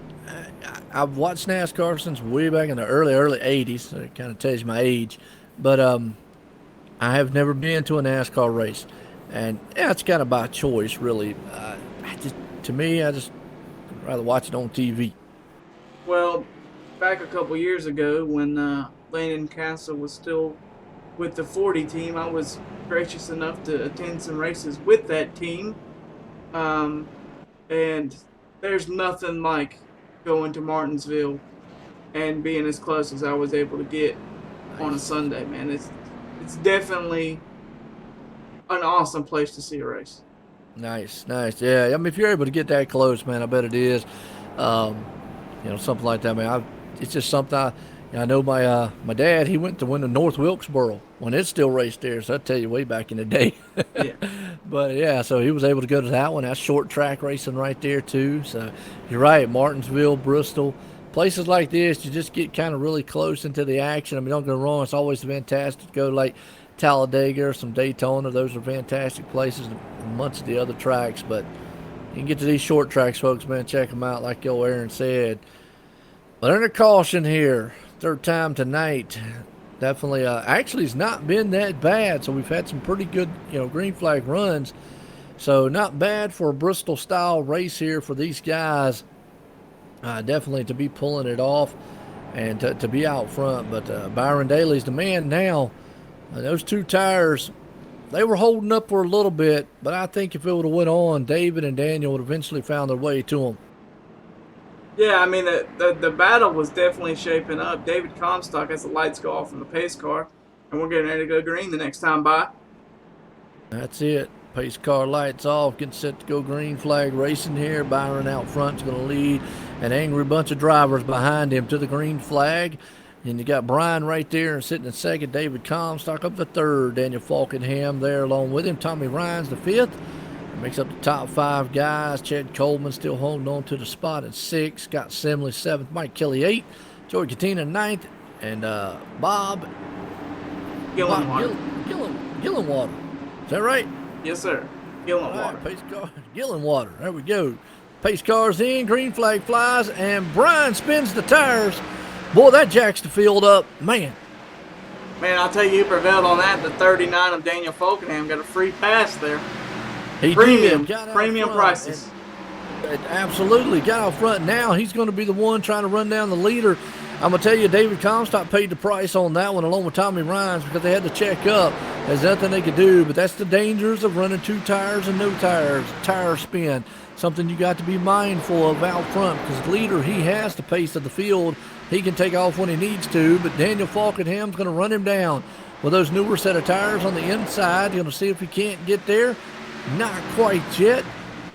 A: I've watched NASCAR since way back in the early '80s. So it kind of tells you my age, but I have never been to a NASCAR race, and yeah, it's kind of by choice, really. To me, I just rather watch it on TV.
B: Well, back a couple years ago when Landon Castle was still with the 40 team, I was gracious enough to attend some races with that team. Um, and there's nothing like going to Martinsville and being as close as I was able to get on a
A: Nice,
B: Sunday, man. It's definitely an awesome place to see a race.
A: nice. Yeah, I mean, if you're able to get that close, man, I bet it is. Um, something like that, man. It's just something I know my dad. He went to win the North Wilkesboro when it still raced there. So I tell you, way back in the day.
B: Yeah.
A: But yeah, so he was able to go to that one. That's short track racing right there too. So you're right, Martinsville, Bristol, places like this, you just get kind of really close into the action. I mean, don't get me wrong, it's always fantastic to go like Talladega or some Daytona. Those are fantastic places amongst the other tracks. But you can get to these short tracks, folks, man. Check them out, like old Aaron said. But under caution here, third time tonight. Definitely, actually, it's not been that bad. So we've had some pretty good, green flag runs. So not bad for a Bristol style race here for these guys. Definitely to be pulling it off and to be out front. But Byron Daly's the man now. Those two tires, they were holding up for a little bit, but I think if it would have went on, David and Daniel would have eventually found their way to them.
B: Yeah, I mean, the battle was definitely shaping up. David Comstock has the lights go off in the pace car, and we're getting ready to go green the next time by.
A: That's it. Pace car lights off, getting set to go green flag racing here. Byron out front's going to lead an angry bunch of drivers behind him to the green flag. And you got Brian right there sitting in second, David Comstock up the third, Daniel Falkenham there along with him. Tommy Ryan's the fifth. Makes up the top five guys. Chad Coleman still holding on to the spot at six. Scott Simley seventh. Mike Kelly eighth. Joey Katina ninth. And Bob
B: Gillenwater.
A: Gillenwater. Is that right?
B: Yes, sir. Gillenwater.
A: Right, pace car. Gillenwater. There we go. Pace car's in. Green flag flies. And Brian spins the tires. Boy, that jacks the field up. Man,
B: I'll tell you who prevailed on that. The 39 of Daniel Falkenham got a free pass there.
A: he
B: Premium.
A: did. Got out
B: Premium
A: front
B: prices.
A: and absolutely got out front. Now he's going to be the one trying to run down the leader. I'm going to tell you, David Comstock paid the price on that one along with Tommy Rhines because they had to check up. There's nothing they could do, but that's the dangers of running two tires and no tires. Tire spin. Something you got to be mindful of out front because the leader, he has the pace of the field. He can take off when he needs to, but Daniel Falkenham's going to run him down with those newer set of tires on the inside. You're going to see if he can't get there. Not quite yet.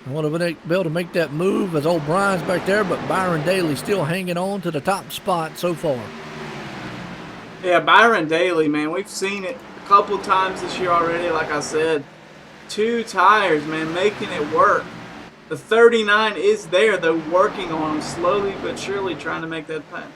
A: I want to be able to make that move as old Brian's back there, but Byron Daly still hanging on to the top spot so far.
B: Yeah, Byron Daly, man, we've seen it a couple times this year already. Like I said, two tires, man, making it work. The 39 is there, though, working on him slowly but surely, trying to make that pass.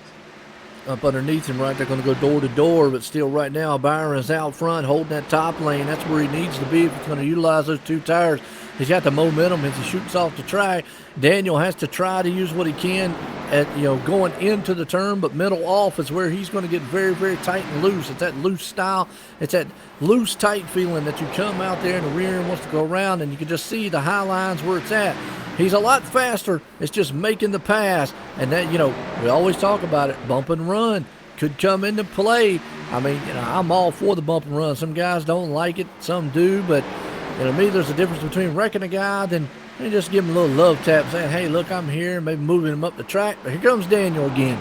A: Up underneath him, right, they're going to go door to door, but still right now Byron's out front holding that top lane. That's where he needs to be if he's going to utilize those two tires. He's got the momentum as he shoots off the track. Daniel has to try to use what he can at going into the turn, but middle off is where he's going to get very, very tight and loose. It's that loose style. It's that loose, tight feeling that you come out there and the rear end wants to go around, and you can just see the high lines where it's at. He's a lot faster. It's just making the pass. And that, we always talk about it, bump and run. could come into play. I mean, I'm all for the bump and run. Some guys don't like it, some do, but me, there's a difference between wrecking a guy than just give him a little love tap, saying, "Hey, look, I'm here," maybe moving him up the track. But here comes Daniel again.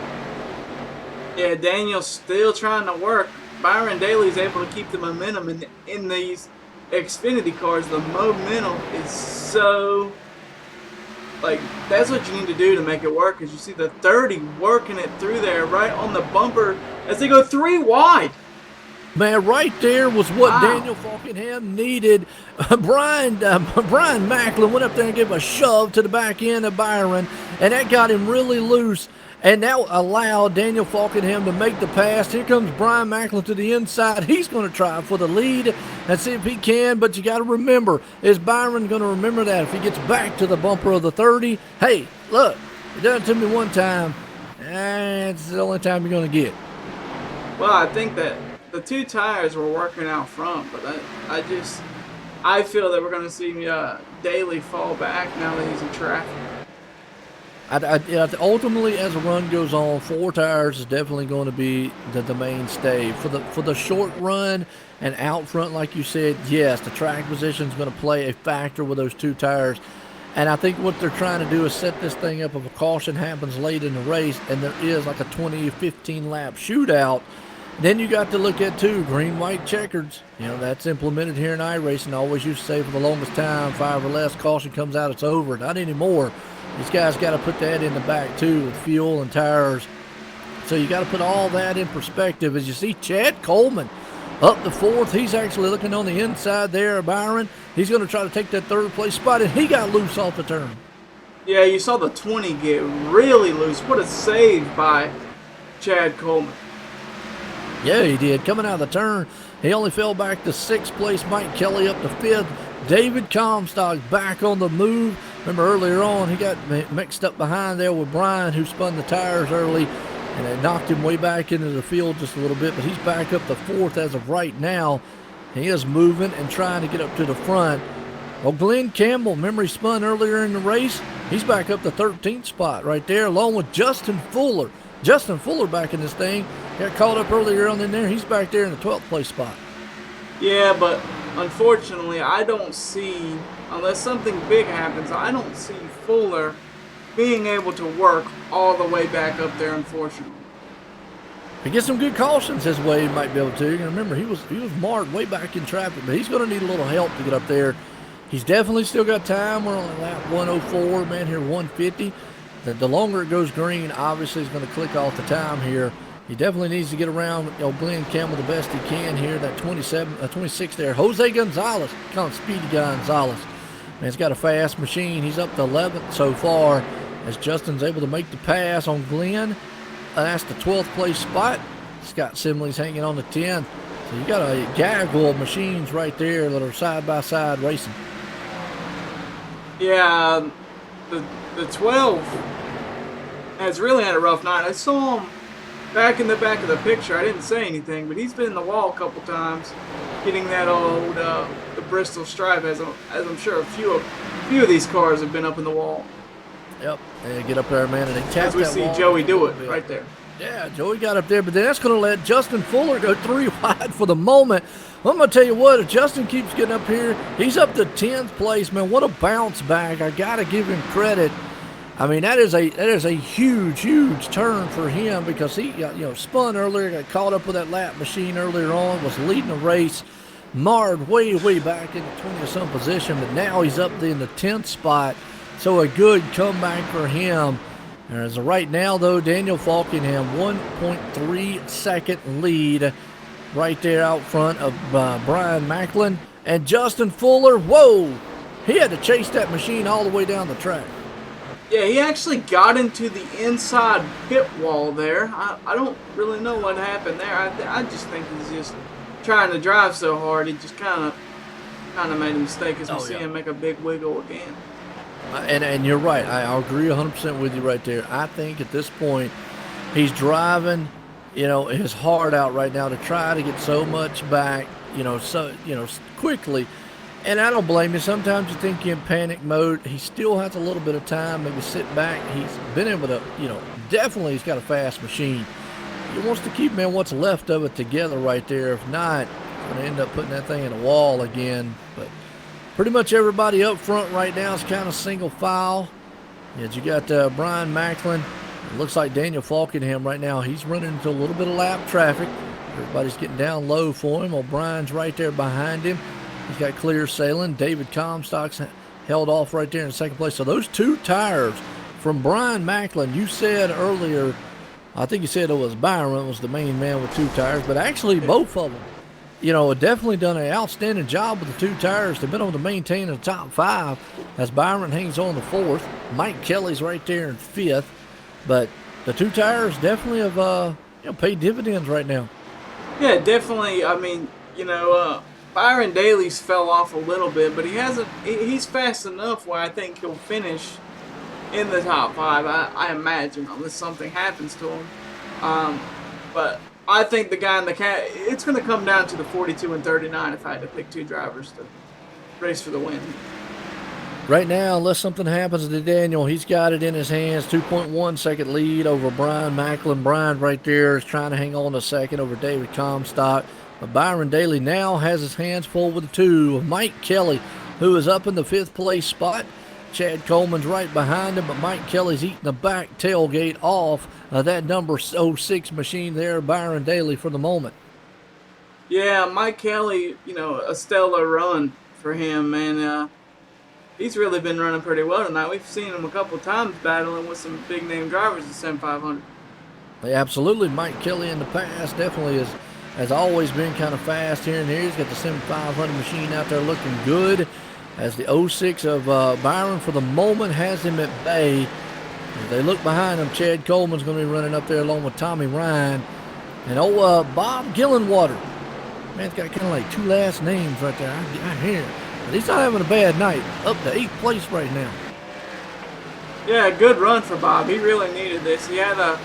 B: Yeah, Daniel's still trying to work. Byron Daly's able to keep the momentum in these Xfinity cars. The momentum is so, like, that's what you need to do to make it work. Is you see the 30 working it through there right on the bumper as they go 3 wide.
A: Man, right there was what
B: Wow.
A: Daniel Falkenham needed. Brian Macklin went up there and gave a shove to the back end of Byron, and that got him really loose. And that allowed Daniel Falkenham to make the pass. Here comes Brian Macklin to the inside. He's going to try for the lead and see if he can. But you got to remember, is Byron going to remember that if he gets back to the bumper of the 30? Hey, look, you done it to me one time. It's the only time you're going to get.
B: Well, I think that the 2 tires were working out front, but I feel that we're going to see Daly fall back now that he's in traffic.
A: Ultimately, as the run goes on, 4 tires is definitely going to be the mainstay for the short run and out front. Like you said, yes, the track position is going to play a factor with those 2 tires. And I think what they're trying to do is set this thing up if a caution happens late in the race and there is like a 20, 15 lap shootout. Then you got to look at, too, green, white checkers. That's implemented here in iRacing. I always used to say for the longest time, 5 or less, caution comes out, it's over. Not anymore. These guys got to put that in the back, too, with fuel and tires. So you got to put all that in perspective. As you see Chad Coleman up the 4th. He's actually looking on the inside there of Byron. He's going to try to take that 3rd place spot, and he got loose off the turn.
B: Yeah, you saw the 20 get really loose. What a save by Chad Coleman.
A: Yeah, he did. Coming out of the turn, he only fell back to 6th place. Mike Kelly up to 5th. David Comstock back on the move. Remember earlier on, he got mixed up behind there with Brian, who spun the tires early, and it knocked him way back into the field just a little bit. But he's back up to 4th as of right now. He is moving and trying to get up to the front. Well, Glenn Campbell, remember he spun earlier in the race? He's back up to 13th spot right there, along with Justin Fuller. Justin Fuller back in this thing. Got caught up earlier on in there. He's back there in the 12th place spot.
B: Yeah, but unfortunately, I don't see, unless something big happens, I don't see Fuller being able to work all the way back up there, unfortunately.
A: If he gets some good cautions his way, he might be able to. Remember, he was marred way back in traffic, but he's going to need a little help to get up there. He's definitely still got time. We're on lap 104, man, here 150. The longer it goes green, obviously, he's going to click off the time here. He definitely needs to get around Glenn Campbell the best he can here. That 26 there. Jose Gonzalez, kind of speedy Gonzalez. Man, he's got a fast machine. He's up to 11th so far as Justin's able to make the pass on Glenn. That's the 12th place spot. Scott Simley's hanging on the 10th. So you got a gaggle of machines right there that are side by side racing.
B: Yeah, the 12 has really had a rough night. I saw him back in the back of the picture. I didn't say anything, but he's been in the wall a couple times, getting that old the Bristol stripe. As I'm sure a few of these cars have been up in the wall.
A: Yep, they get up there, man, and they tap
B: as we
A: that
B: see
A: wall
B: Joey do it right there.
A: Yeah, Joey got up there, but then that's going to let Justin Fuller go 3 wide for the moment. I'm going to tell you what, if Justin keeps getting up here, he's up to 10th place, man. What a bounce back. I got to give him credit. I mean, that is a huge turn for him because he got, spun earlier, got caught up with that lap machine earlier on, was leading the race, marred way back in the 20th-some position, but now he's up in the 10th spot. So a good comeback for him. As of right now, though, Daniel Falkenham, 1.3 second lead right there out front of Brian Macklin. And Justin Fuller, whoa, he had to chase that machine all the way down the track.
B: Yeah, he actually got into the inside pit wall there. I don't really know what happened there. I just think he's just trying to drive so hard. He just kind of made a mistake as we see him make a big wiggle again.
A: And you're right. I agree 100% with you right there. I think at this point, he's driving, his heart out right now to try to get so much back, quickly. And I don't blame you. Sometimes you think you're in panic mode. He still has a little bit of time, maybe sit back. He's been able to, definitely he's got a fast machine. he wants to keep, man, what's left of it together right there. If not, he's going to end up putting that thing in a wall again. But pretty much everybody up front right now is kind of single file. Yeah, you got Brian Macklin. It looks like Daniel Falkenham right now. He's running into a little bit of lap traffic. Everybody's getting down low for him. O'Brien's right there behind him. He's got clear sailing. David Comstock's held off right there in second place. So those 2 tires from Brian Macklin, you said earlier, I think you said it was Byron was the main man with 2 tires, but actually both of them, you know, definitely done an outstanding job with the 2 tires. They've been able to maintain the top 5 as Byron hangs on the 4th. Mike Kelly's right there in 5th, but the 2 tires definitely have paid dividends right now.
B: Yeah, definitely. I mean, Byron Daly's fell off a little bit, but he's fast enough where I think he'll finish in the top 5. I imagine, unless something happens to him. But I think the guy in the cat, it's going to come down to the 42 and 39 if I had to pick 2 drivers to race for the win.
A: Right now, unless something happens to Daniel, he's got it in his hands. 2.1 second lead over Brian Macklin. Brian right there is trying to hang on to second over David Comstock. But Byron Daly now has his hands full with the 2 of Mike Kelly, who is up in the 5th place spot. Chad Coleman's right behind him, but Mike Kelly's eating the back tailgate off that number 06 machine there, Byron Daly, for the moment.
B: Yeah, Mike Kelly, a stellar run for him, man. He's really been running pretty well tonight. We've seen him a couple of times battling with some big-name drivers at Sim500.
A: Yeah, absolutely. Mike Kelly in the past definitely has always been kind of fast here and there. He's got the Sim500 machine out there looking good. As the 06 of Byron, for the moment, has him at bay. As they look behind him, Chad Coleman's going to be running up there along with Tommy Ryan. And Bob Gillenwater. Man, it's got kind of like 2 last names right there. I hear him. But he's not having a bad night. Up to 8th place right now.
B: Yeah, good run for Bob. He really needed this. He had a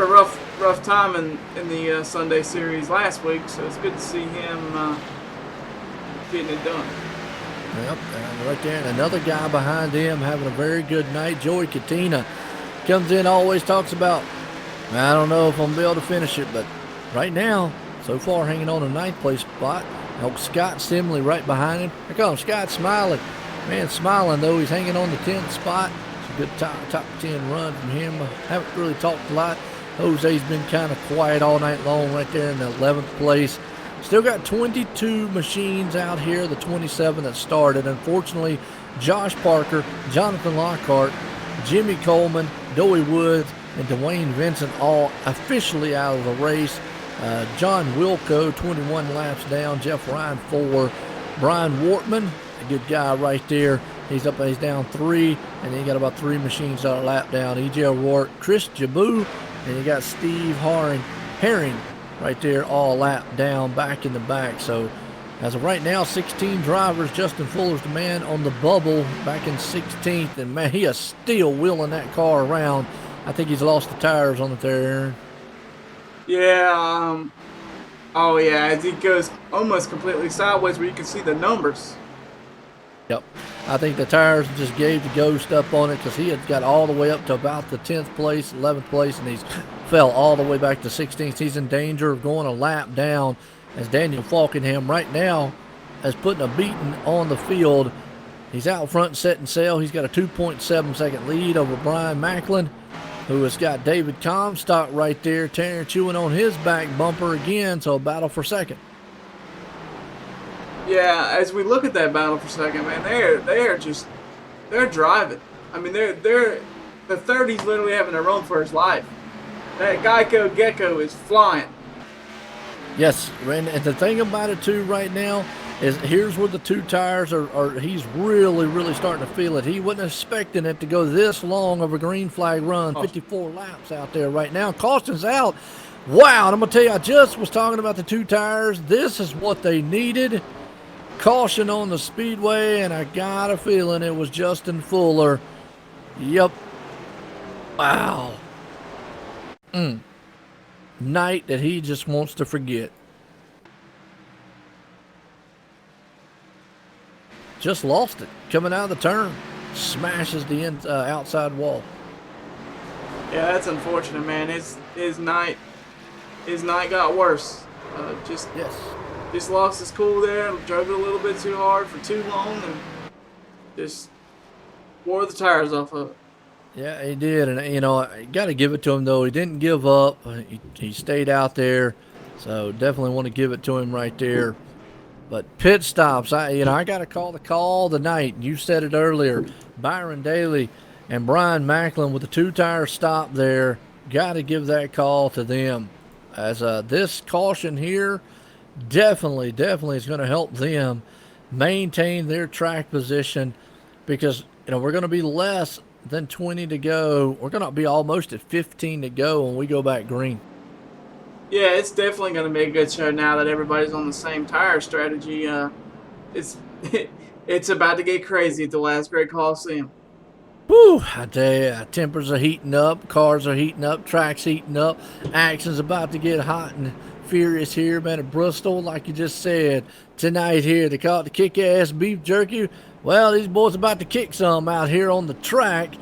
B: rough time in the Sunday series last week, so it's good to see him getting it done.
A: Yep, and right there, and another guy behind him having a very good night. Joey Katina comes in, always talks about, I don't know if I'm going to be able to finish it, but right now, so far hanging on a 9th place spot. Scott Simley right behind him. I call him Scott Smiley. Man, smiling though, he's hanging on the 10th spot. It's a good top 10 run from him. I haven't really talked a lot. Jose's been kind of quiet all night long right there in the 11th place. Still got 22 machines out here, the 27 that started. Unfortunately, Josh Parker, Jonathan Lockhart, Jimmy Coleman, Doey Woods, and Dwayne Vincent all officially out of the race. John Wilco, 21 laps down. Jeff Ryan, 4. Brian Wortman, a good guy right there. He's down 3, and then you got about 3 machines that are lap down. E.J. O'Rourke, Chris Jaboo, and you got Steve Herring right there, all lap down, back in the back. So as of right now, 16 drivers. Justin Fuller's the man on the bubble, back in 16th, and man, he is still wheeling that car around. I think he's lost the tires on it there, Aaron.
B: Yeah, oh yeah, as he goes almost completely sideways where you can see the numbers.
A: Yep. I think the tires just gave the ghost up on it because he had got all the way up to about the 10th place, 11th place, and he's fell all the way back to 16th. He's in danger of going a lap down as Daniel Falkenham right now is putting a beating on the field. He's out front setting sail. He's got a 2.7 second lead over Brian Macklin, who has got David Comstock right there, chewing on his back bumper again, so a battle for second.
B: Yeah, as we look at that battle for second, man, they're driving. I mean, the 30's literally having a run for his life. That Geico Gecko is flying.
A: Yes, and the thing about it too right now is here's where the 2 tires are he's really starting to feel it. He wasn't expecting it to go this long of a green flag run, 54 laps out there right now. Caution's out. Wow, and I'm going to tell you, I just was talking about the 2 tires. This is what they needed. Caution on the speedway, and I got a feeling it was Justin Fuller. Yep. Wow. Night that he just wants to forget. Just lost it. Coming out of the turn. Smashes the outside wall.
B: Yeah, that's unfortunate, man. His night got worse.
A: Yes.
B: Just lost his cool there. Drove it a little bit too hard for too long, and just wore the tires off of it.
A: Yeah, he did, and I got to give it to him though. He didn't give up. He stayed out there, so definitely want to give it to him right there. But pit stops, I got to call the call tonight. You said it earlier, Byron Daly and Brian Macklin with the two-tire stop there. Got to give that call to them, as this caution here definitely is going to help them maintain their track position, because we're going to be less than 20 to go. We're going to be almost at 15 to go when we go back green.
B: Yeah, it's definitely going to be a good show now that everybody's on the same tire strategy. It's it's about to get crazy at the last Great Coliseum.
A: Whew, I tell you, tempers are heating up, cars are heating up, tracks heating up, action's about to get hot and furious here, man, at Bristol, like you just said. Tonight here, they call it the Kick-Ass Beef Jerky. Well, these boys about to kick some out here on the track.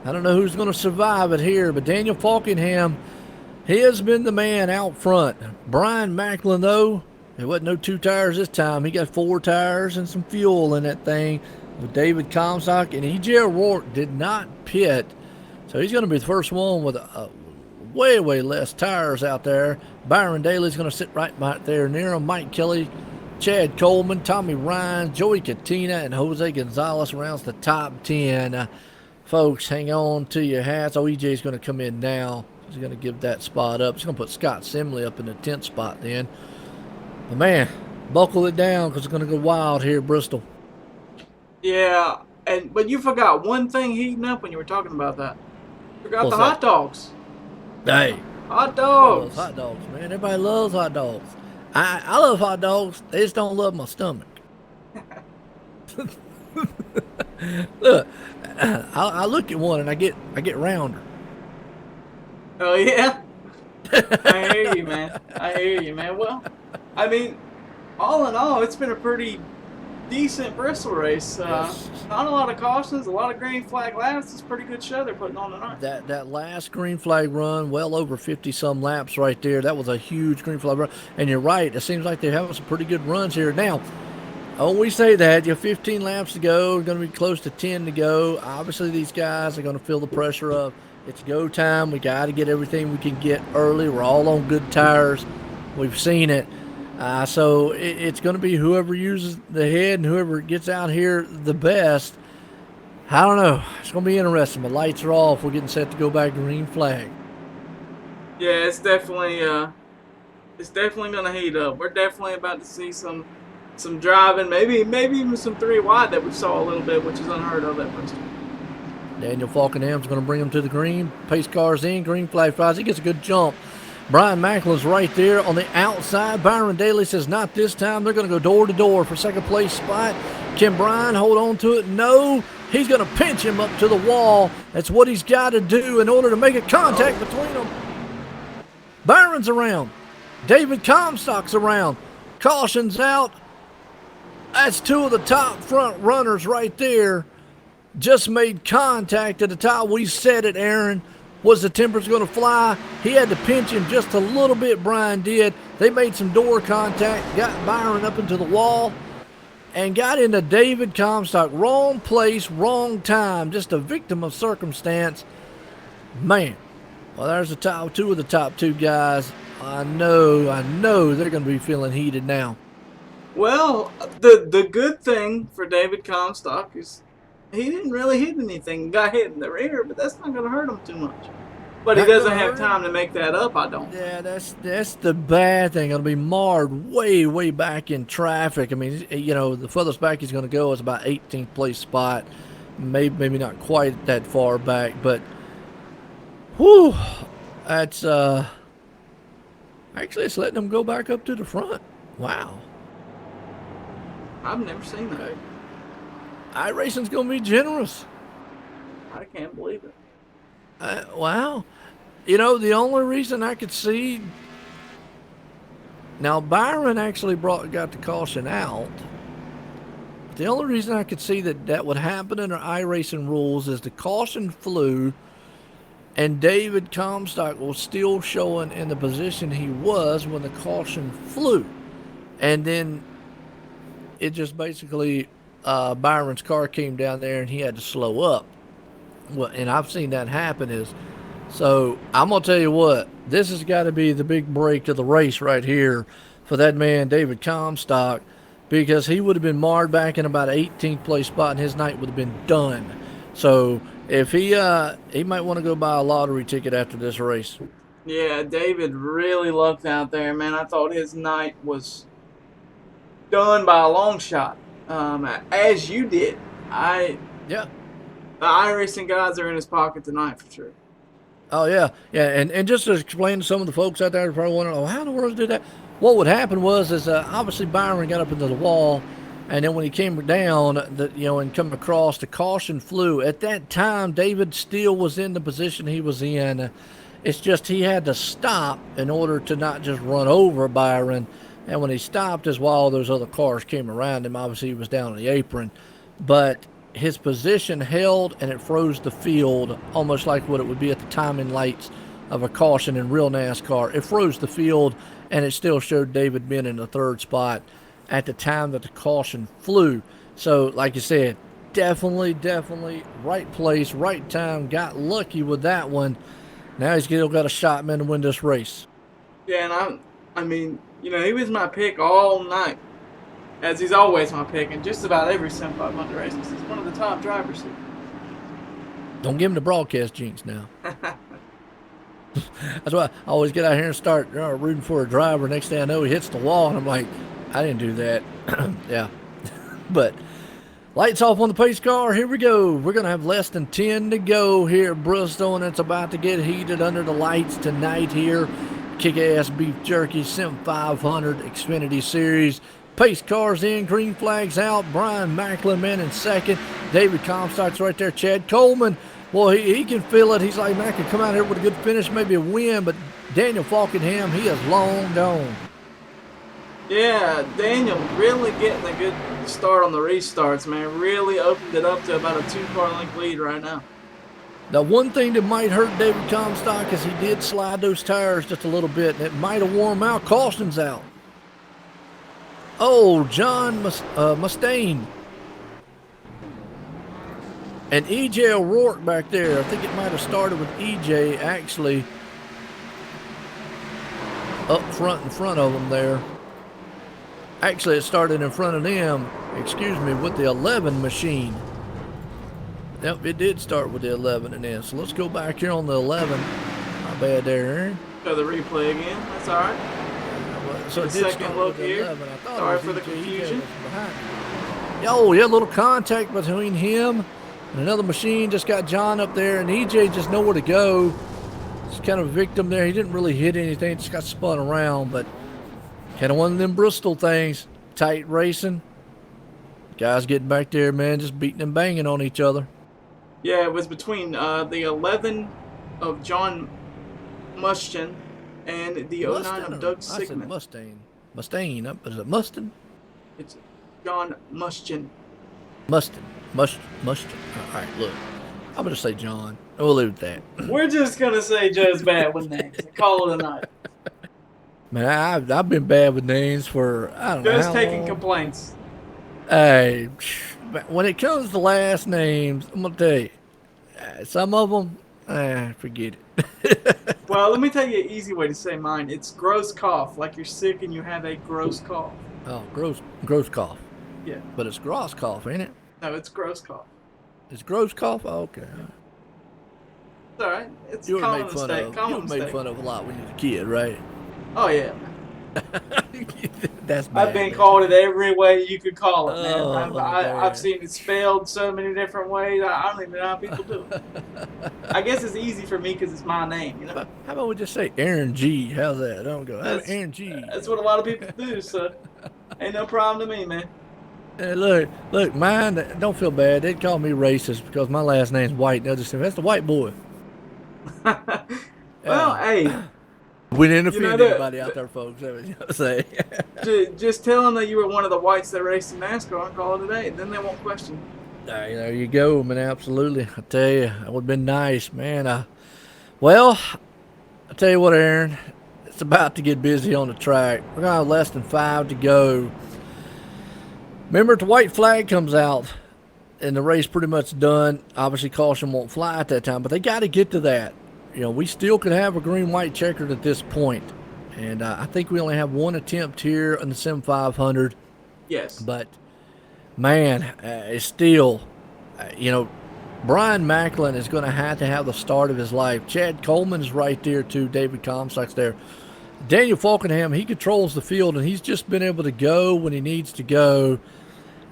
A: I don't know who's going to survive it here, but Daniel Falkingham, he has been the man out front. Brian Macklin, though, there wasn't no two tires this time. He got four tires and some fuel in that thing with David Comstock, and E.J. O'Rourke did not pit. So he's going to be the first one with way less tires out there. Byron Daly's going to sit right there near him. Mike Kelly, Chad Coleman, Tommy Ryan, Joey Katina, and Jose Gonzalez rounds the top 10. Folks, hang on to your hats. Oh, EJ's going to come in now. He's going to give that spot up. He's going to put Scott Simley up in the 10th spot then. But, man, buckle it down because it's going to go wild here at Bristol.
B: Yeah, but you forgot one thing heating up when you were talking about that. Forgot
A: What's
B: the hot
A: that?
B: dogs.
A: Hey.
B: Hot dogs.
A: Hot dogs, man. Everybody loves hot dogs. I love hot dogs. They just don't love my stomach. Look, I look at one and I get rounder.
B: Oh yeah. I hear you, man. I hear you, man. Well, I mean, all in all, it's been a pretty decent Bristol race.
A: Yes.
B: Not a lot of cautions, a lot of green flag laps. It's a pretty good show they're putting on tonight.
A: That last green flag run, well over 50 some laps right there. That was a huge green flag run. And you're right, it seems like they're having some pretty good runs here. Now, we say that you have 15 laps to go, going to be close to 10 to go. Obviously, these guys are going to feel the pressure of it's go time. We got to get everything we can get early. We're all on good tires. We've seen it. So it's going to be whoever uses the head and whoever gets out here the best. I don't know. It's going to be interesting. The lights are off. We're getting set to go back green flag.
B: Yeah, it's definitely going to heat up. We're definitely about to see some driving, maybe even some three wide that we saw a little bit, which is unheard of at Bristol.
A: Daniel Falkenham's going to bring him to the green. Pace cars in. Green flag flies. He gets a good jump. Brian Macklin's right there on the outside. Byron Daly says not this time. They're going to go door to door for second place spot. Can Brian hold on to it? No. He's going to pinch him up to the wall. That's what he's got to do in order to make a contact between them. Byron's around. David Comstock's around. Caution's out. That's two of the top front runners right there. Just made contact at the top. We said it, Aaron. Was the tempers going to fly? He had to pinch him just a little bit, Brian did. They made some door contact, got Byron up into the wall, and got into David Comstock. Wrong place, wrong time. Just a victim of circumstance. Man, well, there's the two of the top two guys. I know they're going to be feeling heated now.
B: Well, the good thing for David Comstock is he didn't really hit anything. Got hit in the rear, but that's not going to hurt him too much. But he doesn't have time to make that up, I don't.
A: Yeah, that's the bad thing. It'll be marred way back in traffic. I mean, the furthest back he's going to go is about 18th place spot. Maybe not quite that far back, but whew, that's actually it's letting him go back up to the front. Wow.
B: I've never seen that.
A: iRacing's going to be generous.
B: I can't believe it.
A: Wow. The only reason I could see... Now, Byron actually got the caution out. The only reason I could see that would happen in our iRacing rules is the caution flew, And David Comstock was still showing in the position he was when the caution flew. And then it just basically, Byron's car came down there and he had to slow up. Well, and I've seen that happen. So I'm gonna tell you what, this has got to be the big break to the race right here for that man David Comstock, because he would have been marred back in about an 18th place spot, and his night would have been done. So if he might want to go buy a lottery ticket after this race.
B: Yeah, David really lucked out there, man. I thought his night was done by a long shot. As you did.
A: Yeah.
B: The iRacing gods are in his pocket tonight for sure.
A: Oh yeah. And just to explain to some of the folks out there who probably want to know how in the world did that. What would happen was obviously Byron got up into the wall, and then when he came down, and come across, the caution flew. At that time, David still was in the position he was in. It's just he had to stop in order to not just run over Byron. And when he stopped, is while those other cars came around him. Obviously, he was down on the apron, but his position held, and it froze the field, almost like what it would be at the timing lights of a caution in real NASCAR. It froze the field, and it still showed David being in the third spot at the time that the caution flew. So, like you said, definitely right place, right time. Got lucky with that one. Now he's still got a shot, man, to win this race.
B: Yeah, and I mean, he was my pick all night, as he's always my pick in just about every Sim500 race. He's one of the top drivers here.
A: Don't give him the broadcast jinx now. That's why I always get out here and start rooting for a driver. Next thing I know, he hits the wall, and I'm like, I didn't do that. Yeah. But lights off on the pace car. Here we go. We're going to have less than 10 to go here at Bristol, and it's about to get heated under the lights tonight here. Kickass Beef Jerky Sim500 Xfinity Series. Pace cars in, green flags out. Brian Macklin, man, in second. David Comstock's right there. Chad Coleman, well, he can feel it. He's like, man, I could come out here with a good finish, maybe a win, but Daniel Falkenham, he is long gone.
B: Yeah, Daniel really getting a good start on the restarts, man. Really opened it up to about a 2-car length lead right now.
A: Now, one thing that might hurt David Comstock is he did slide those tires just a little bit, and it might have worn him out. Caution's out. Oh, John Mustaine. And E.J. O'Rourke back there. I think it might have started with E.J. actually up front in front of them there. Actually, it started in front of them, with the 11 machine. Yep, it did start with the 11 and then. So let's go back here on the 11. Not bad there, Aaron.
B: Show the replay again. That's all right.
A: So it did
B: second
A: start
B: look
A: with the
B: here.
A: 11. I thought
B: Sorry
A: it was
B: for the
A: EJ
B: confusion.
A: Oh, yeah, a little contact between him and another machine. Just got John up there, and EJ just nowhere to go. Just kind of a victim there. He didn't really hit anything. Just got spun around, but kind of one of them Bristol things. Tight racing. Guys getting back there, man, just beating and banging on each other.
B: Yeah, it was between the 11 of John Mustaine and the 09 of Doug Sigmund.
A: I said Mustaine. Is it Mustang?
B: It's John Mustaine.
A: Mustang. All right, look. I'm going to say John. We'll leave it at that.
B: We're just going to say Joe's bad with names and call it a night.
A: Man, I've been bad with names for, I don't know how
B: Joe's taking
A: long.
B: complaints.
A: Hey, when it comes to last names, I'm going to tell you, some of them, forget it.
B: Well, let me tell you an easy way to say mine. It's gross cough, like you're sick and you have a gross cough.
A: Oh, gross cough.
B: Yeah.
A: But it's gross cough, ain't it?
B: No, it's gross cough.
A: It's gross cough? Oh, okay.
B: It's all right. It's
A: You were
B: common
A: made fun
B: mistake.
A: of.
B: Common
A: You were made
B: mistake.
A: fun of a lot when you were a kid, right?
B: Oh, yeah.
A: That's bad.
B: I've been called it every way you could call it, man.
A: Oh,
B: I've seen it spelled so many different ways. I don't even know how people do it. I guess it's easy for me because it's my name, you know?
A: How about we just say Aaron G? How's that? Don't go. Aaron G.
B: That's what a lot of people do, so ain't no problem to me, man.
A: Hey, look, mine, don't feel bad. They'd call me racist because my last name's White. They'll just say, that's the white boy.
B: Well, hey.
A: We didn't offend anybody out there, folks. That was, say.
B: Just tell them that you were one of the whites that raced in NASCAR and call it a day. Then they won't question.
A: There you go, man. Absolutely. I tell you, that would have been nice, man. Well, I tell you what, Aaron, it's about to get busy on the track. We're gonna have less than 5 to go. Remember, if the white flag comes out and the race pretty much done, obviously caution won't fly at that time, but they got to get to that. We still could have a green-white checkered at this point. And I think we only have one attempt here in the Sim 500.
B: Yes.
A: But, man, it's still, Brian Macklin is going to have the start of his life. Chad Coleman's right there, too. David Comstock's there. Daniel Falkenham, he controls the field, and he's just been able to go when he needs to go.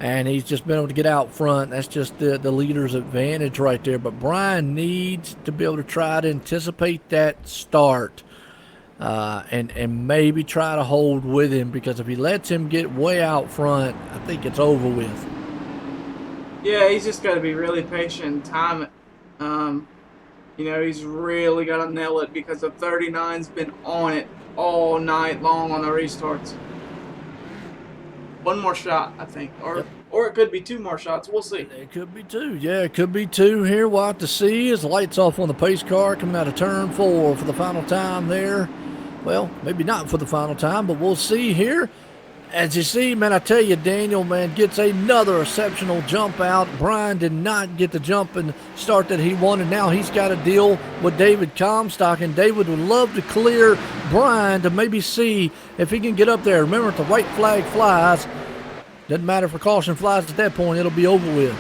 A: And he's just been able to get out front. That's just the leader's advantage right there. But Brian needs to be able to try to anticipate that start and maybe try to hold with him, because if he lets him get way out front, I think it's over with.
B: Yeah, he's just got to be really patient and time it. He's really got to nail it because the 39's been on it all night long on the restarts. One more shot, I think. Or it could be 2 more shots. We'll see.
A: It could be 2. Yeah, it could be 2 here. We'll have to see as the lights off on the pace car coming out of turn 4 for the final time there. Well, maybe not for the final time, but we'll see here. As you see, man, I tell you, Daniel, man, gets another exceptional jump out. Brian did not get the jump and start that he wanted. Now he's got to deal with David Comstock, and David would love to clear Brian to maybe see if he can get up there. Remember, if the white flag flies, doesn't matter if a caution flies at that point, it'll be over with.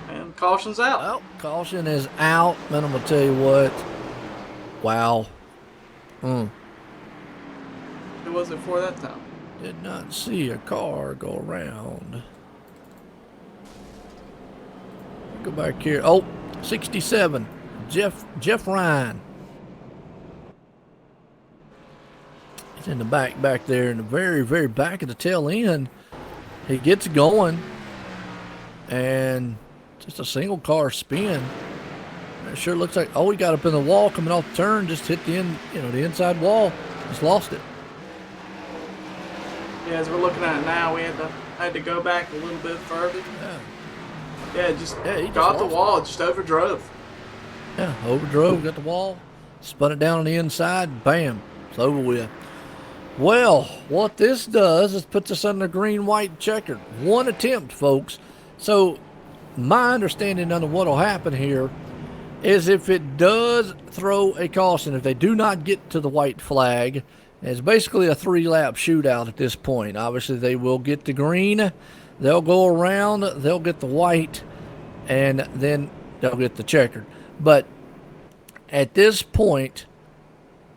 B: And caution's out.
A: Well, caution is out, man. I'm going to tell you what. Wow.
B: Who was it for that time?
A: Did not see a car go around. Go back here. Oh, 67. Jeff Ryan. He's in the back there in the very, very back of the tail end. He gets going. And just a single car spin. It sure looks like, he got up in the wall coming off the turn, just hit the the inside wall. Just lost it.
B: Yeah, as we're looking at it now, we had to go back a little bit further. He got the wall, just overdrove.
A: Yeah, overdrove, got the wall, spun it down on the inside, bam, it's over with. Well, what this does is puts us under green-white checkered. 1 attempt, folks. So my understanding of what will happen here is if it does throw a caution, if they do not get to the white flag, it's basically a 3-lap shootout at this point. Obviously, they will get the green, they'll go around, they'll get the white, and then they'll get the checkered. But at this point,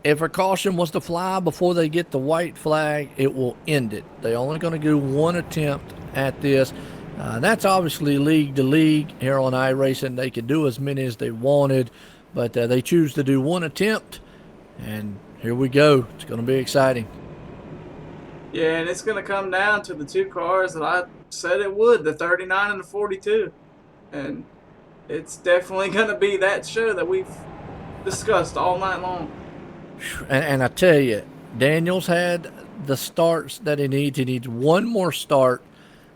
A: if a caution was to fly before they get the white flag, it will end it. They're only going to do 1 attempt at this. That's obviously league to league here on iRacing. They can do as many as they wanted, but they choose to do 1 attempt, and here we go. It's going to be exciting.
B: Yeah, and it's going to come down to the 2 cars that I said it would, the 39 and the 42. And it's definitely going to be that show that we've discussed all night long.
A: And I tell you, Daniel's had the starts that he needs. He needs 1 more start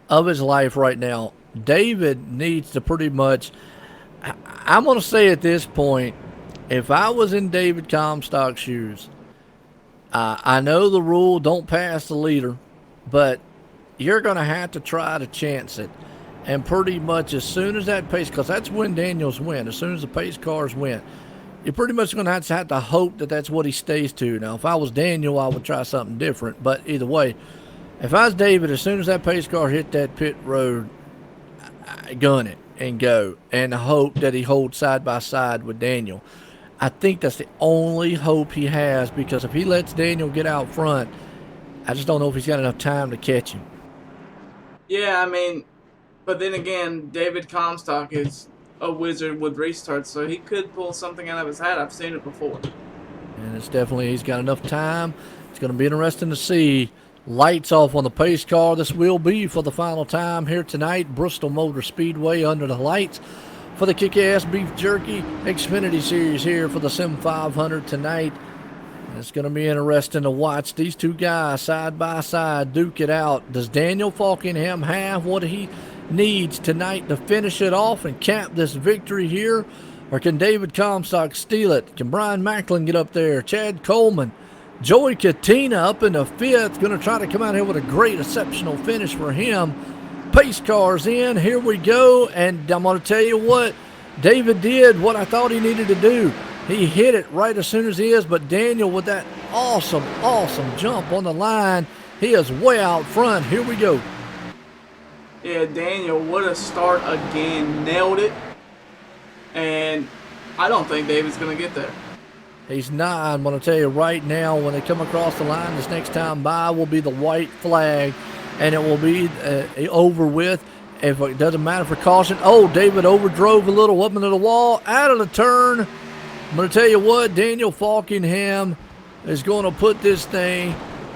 A: of his life right now. David needs to pretty much, I'm going to say at this point, if I was in David Comstock's shoes, I know the rule, don't pass the leader, but you're going to have to try to chance it. And pretty much as soon as that pace, because that's when Daniels win, as soon as the pace cars win, you're pretty much going to have to hope that that's what he stays to. Now, if I was Daniel, I would try something different. But either way, if I was David, as soon as that pace car hit that pit road, I gun it and go and hope that he holds side by side with Daniel. I think that's the only hope he has, because if he lets Daniel get out front, I just don't know if he's got enough time to catch him.
B: Yeah, I mean, but then again, David Comstock is a wizard with restarts, so he could pull something out of his hat. I've seen it before.
A: And it's definitely, he's got enough time. It's going to be interesting to see. Lights off on the pace car. This will be for the final time here tonight. Bristol Motor Speedway under the lights for the Kickass Beef Jerky Xfinity Series here for the Sim500 tonight. It's going to be interesting to watch these 2 guys side by side duke it out. Does Daniel Falkenham have what he needs tonight to finish it off and cap this victory here? Or can David Comstock steal it? Can Brian Macklin get up there? Chad Coleman. Joey Katina up in the fifth. Going to try to come out here with a great exceptional finish for him. Pace cars in. Here we go. And I'm going to tell you what. David did what I thought he needed to do. He hit it right as soon as he is. But Daniel with that awesome jump on the line. He is way out front. Here we go.
B: Yeah, Daniel, what a start again. Nailed it. And I don't think David's going to get there.
A: He's not. I'm going to tell you right now, when they come across the line this next time by will be the white flag, and it will be over with. If it doesn't matter for caution. Oh, David overdrove a little up into the wall, out of the turn. I'm going to tell you what, Daniel Falkingham is going to put this thing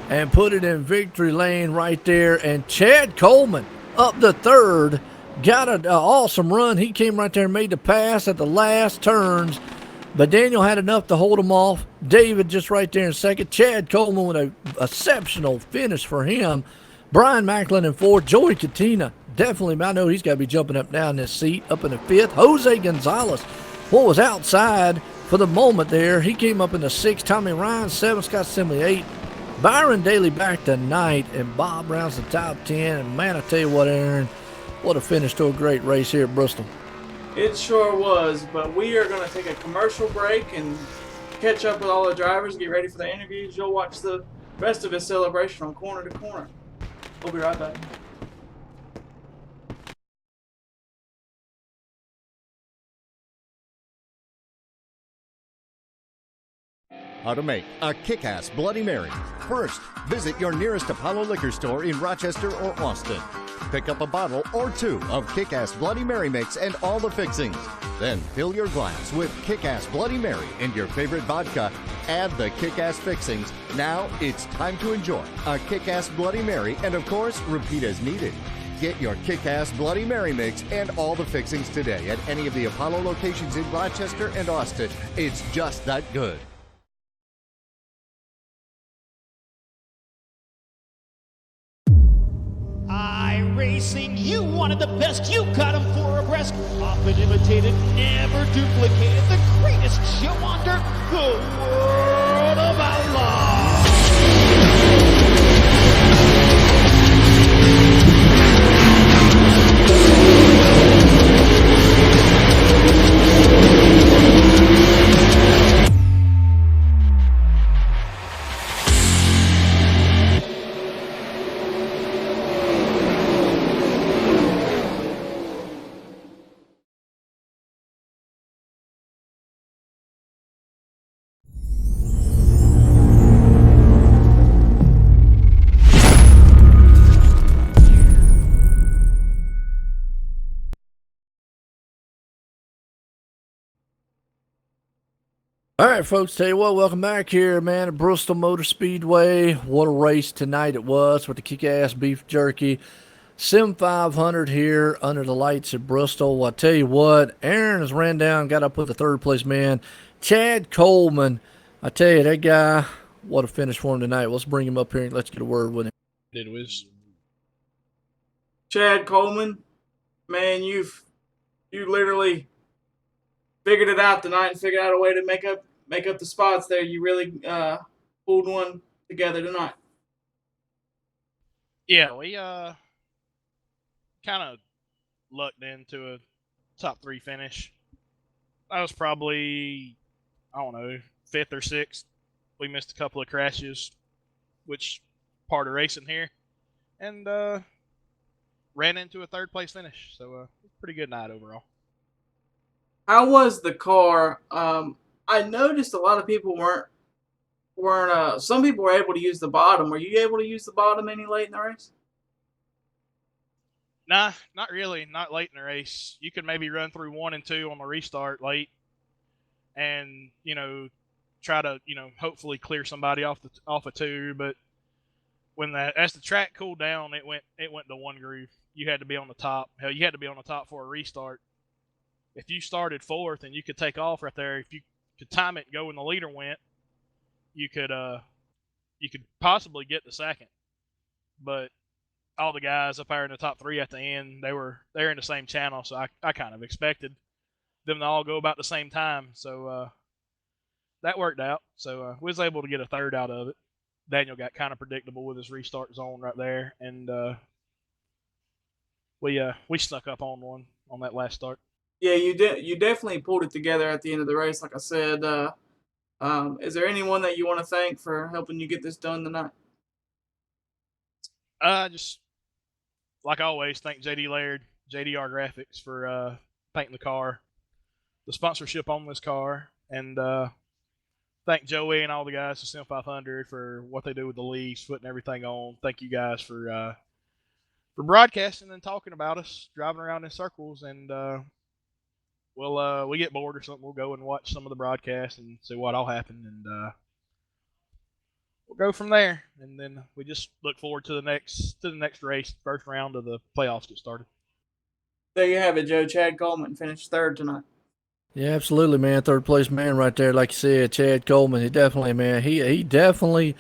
A: and put it in victory lane right there. And Chad Coleman up the third. Got an awesome run. He came right there and made the pass at the last turns. But Daniel had enough to hold him off. David just right there in second. Chad Coleman with an exceptional finish for him. Brian Macklin in fourth. Joey Katina, definitely, I know he's got to be jumping up now in this seat. Up in the fifth. Jose Gonzalez, what was outside for the moment there. He came up in the sixth. Tommy Ryan, seventh. Scott Simley, eight. Byron Daly back to ninth. And Bob Brown's the top 10. And man, I tell you what, Aaron, what a finish to a great race here at Bristol.
B: It sure was, but we are going to take a commercial break and catch up with all the drivers, get ready for the interviews. You'll watch the rest of his celebration from corner to corner. We'll be right back.
C: How to make a Kickass Bloody Mary. First, visit your nearest Apollo liquor store in Rochester or Austin. Pick up a bottle or two of Kickass Bloody Mary mix and all the fixings. Then fill your glass with Kickass Bloody Mary and your favorite vodka. Add the Kickass fixings. Now it's time to enjoy a Kickass Bloody Mary, and of course, repeat as needed. Get your Kickass Bloody Mary mix and all the fixings today at any of the Apollo locations in Rochester and Austin. It's just that good.
D: iRacing, you wanted the best, you got them for a breast. Often imitated, never duplicated, the greatest show on dirt, the World of Outlaws.
A: All right, folks, tell you what, welcome back here, man, at Bristol Motor Speedway. What a race tonight it was with the Kickass Beef Jerky. Sim500 here under the lights at Bristol. I tell you what, Aaron has ran down, got up with the third place man, Chad Coleman. I tell you, that guy, what a finish for him tonight. Let's bring him up here and let's get a word with him.
E: It was
B: Chad Coleman, man, you literally figured it out tonight and figured out a way to make up the spots there. You really pulled one together tonight.
E: Yeah, we kind of lucked into a top 3 finish. That was probably, I don't know, 5th or 6th. We missed a couple of crashes, which part of racing here, and ran into a 3rd place finish. So it was a pretty good night overall.
B: How was the car? I noticed a lot of people weren't. Some people were able to use the bottom. Were you able to use the bottom any late in the race?
E: Nah, not really. Not late in the race. You could maybe run through 1 and 2 on the restart late, and try to hopefully clear somebody off of 2. But as the track cooled down, it went to 1 groove. You had to be on the top. Hell, you had to be on the top for a restart. If you started 4th and you could take off right there, if you could time it and go when the leader went, you could possibly get the 2nd. But all the guys up there in the top 3 at the end, they're in the same channel, so I kind of expected them to all go about the same time. So that worked out. So we was able to get a third out of it. Daniel got kind of predictable with his restart zone right there, and we snuck up on one on that last start.
B: Yeah, you definitely pulled it together at the end of the race. Like I said, is there anyone that you want to thank for helping you get this done tonight?
E: Just like always, thank JD Laird, JDR Graphics for painting the car, the sponsorship on this car, and thank Joey and all the guys at Sim500 for what they do with the leagues, putting everything on. Thank you guys for broadcasting and talking about us, driving around in circles, and we get bored or something, we'll go and watch some of the broadcasts and see what all happened, and we'll go from there. And then we just look forward to the next race. First round of the playoffs get started.
B: There you have it, Joe. Chad Coleman finished third tonight.
A: Yeah, absolutely, man. Third place man right there, like you said, Chad Coleman. He definitely, man. He definitely,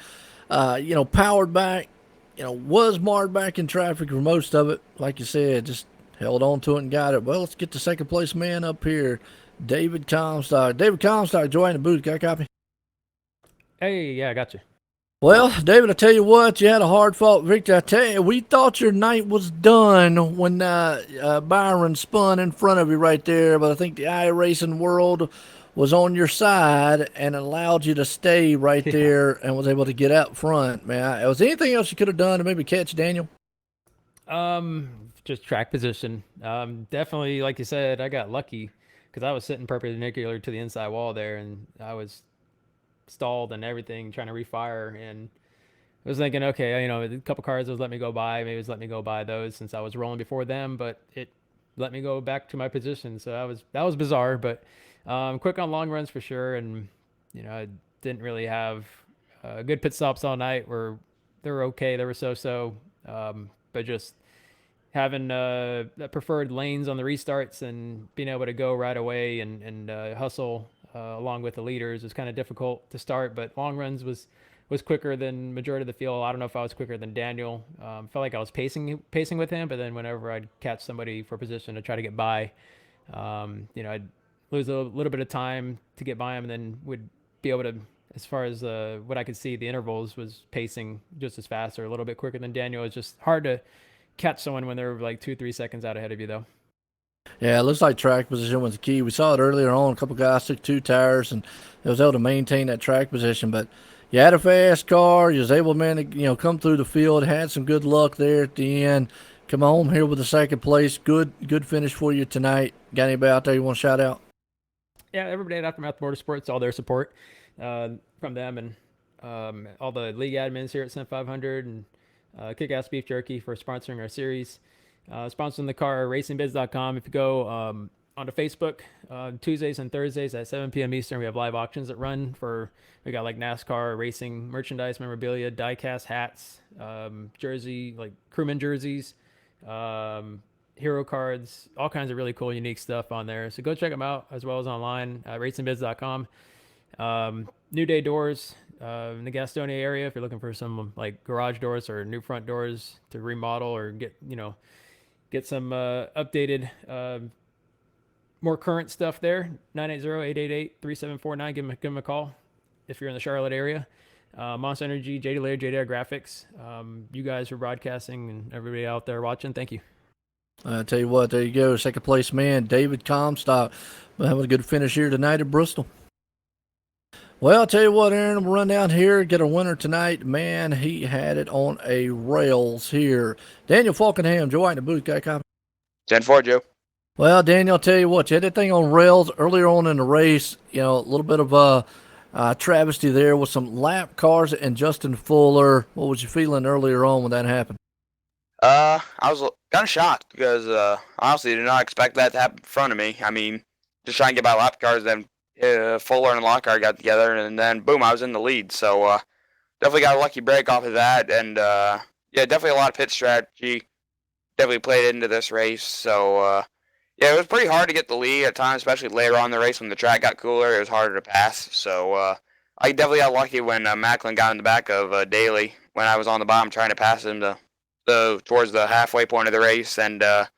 A: powered back. Was marred back in traffic for most of it. Like you said, just held on to it and got it. Well, let's get the second place man up here, David Comstock. David Comstock, join the booth. Got a copy?
F: Hey, yeah, I got you.
A: Well, David, I tell you what, you had a hard-fought victory. I tell you, we thought your night was done when Byron spun in front of you right there, but I think the iRacing world was on your side and allowed you to stay right there and was able to get out front, man. Was there anything else you could have done to maybe catch Daniel?
F: Just track position. Definitely, like you said, I got lucky because I was sitting perpendicular to the inside wall there, and I was stalled and everything, trying to refire, and I was thinking, okay, a couple cars was let me go by, maybe it was let me go by those since I was rolling before them, but it let me go back to my position, so that was bizarre, but quick on long runs for sure, and I didn't really have good pit stops all night. They were okay, they were so, but just having preferred lanes on the restarts and being able to go right away and hustle along with the leaders was kind of difficult to start, but long runs was quicker than majority of the field. I don't know if I was quicker than Daniel. Felt like I was pacing with him, but then whenever I'd catch somebody for position to try to get by, I'd lose a little bit of time to get by him, and then would be able to, as far as what I could see, the intervals was pacing just as fast or a little bit quicker than Daniel. It's just hard to catch someone when they're like 2-3 seconds out ahead of you, though.
A: Yeah, it looks like track position was the key. We saw it earlier on. A couple guys took 2 tires and they was able to maintain that track position. But you had a fast car. You was able, man, to come through the field. Had some good luck there at the end. Come home here with the second place. Good finish for you tonight. Got anybody out there you want to shout out?
F: Yeah, everybody at Aftermath Motorsports, all their support from them, and all the league admins here at Sim500 and Kickass Beef Jerky for sponsoring our series. Sponsoring the car, racingbiz.com. If you go onto Facebook, Tuesdays and Thursdays at 7 p.m. Eastern, we have live auctions that run we got like NASCAR racing merchandise, memorabilia, die-cast hats, jersey, like crewman jerseys, hero cards, all kinds of really cool, unique stuff on there. So go check them out, as well as online at racingbiz.com. New Day doors in the Gastonia area, if you're looking for some like garage doors or new front doors to remodel or get some updated, more current stuff there. 980-888-3749. Give them a call if you're in the Charlotte area. Monster Energy, JD Laird, JDR Graphics. You guys for broadcasting and everybody out there watching, thank you.
A: I tell you what, there you go. Second place man, David Comstock. We're having a good finish here tonight at Bristol. Well, I'll tell you what, Aaron, we'll run down here, get a winner tonight. Man, he had it on a rails here. Daniel Falkenham, Joe White in the booth, got a copy?
G: 10-4, Joe.
A: Well, Daniel, I'll tell you what, you had that thing on rails earlier on in the race. A little bit of a travesty there with some lap cars and Justin Fuller. What was you feeling earlier on when that happened?
G: I was kind of shocked because honestly, did not expect that to happen in front of me. I mean, just trying to get by lap cars, then Fuller and Lockhart got together, and then boom, I was in the lead. So definitely got a lucky break off of that, and yeah, definitely a lot of pit strategy. Definitely played into this race. So yeah, it was pretty hard to get the lead at times, especially later on in the race when the track got cooler. It was harder to pass. So I definitely got lucky when Macklin got in the back of Daly when I was on the bottom trying to pass him towards the halfway point of the race, and I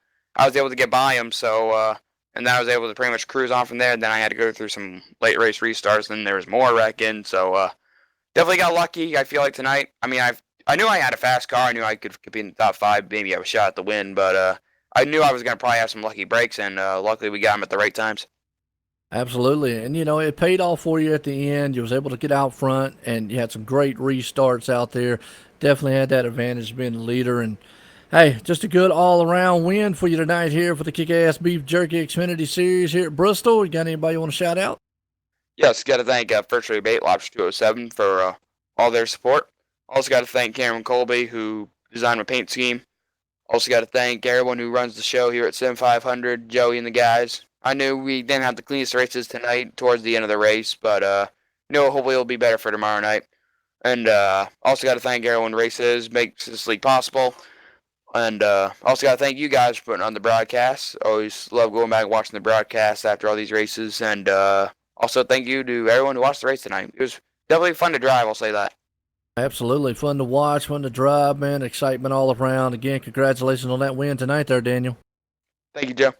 G: was able to get by him. So and then I was able to pretty much cruise on from there. And then I had to go through some late race restarts, and then there was more wrecking. So definitely got lucky. I feel like tonight. I mean, I knew I had a fast car. I knew I could be in the top 5. Maybe have a shot at the win, but I knew I was gonna probably have some lucky breaks, and luckily we got them at the right times.
A: Absolutely. And, it paid off for you at the end. You was able to get out front, and you had some great restarts out there. Definitely had that advantage of being the leader. And, hey, just a good all-around win for you tonight here for the Kick-Ass Beef Jerky Xfinity Series here at Bristol. You got anybody you want to shout out?
G: Yes, got to thank First Rate Bait Lobster 207 for all their support. Also got to thank Cameron Colby, who designed my paint scheme. Also got to thank everyone who runs the show here at Sim500, Joey and the guys. I knew we didn't have the cleanest races tonight towards the end of the race, but hopefully it'll be better for tomorrow night. And also got to thank everyone who races, makes this league possible. And also got to thank you guys for putting on the broadcast. Always love going back and watching the broadcast after all these races. And also thank you to everyone who watched the race tonight. It was definitely fun to drive, I'll say that.
A: Absolutely. Fun to watch, fun to drive, man. Excitement all around. Again, congratulations on that win tonight there, Daniel.
G: Thank you, Joe.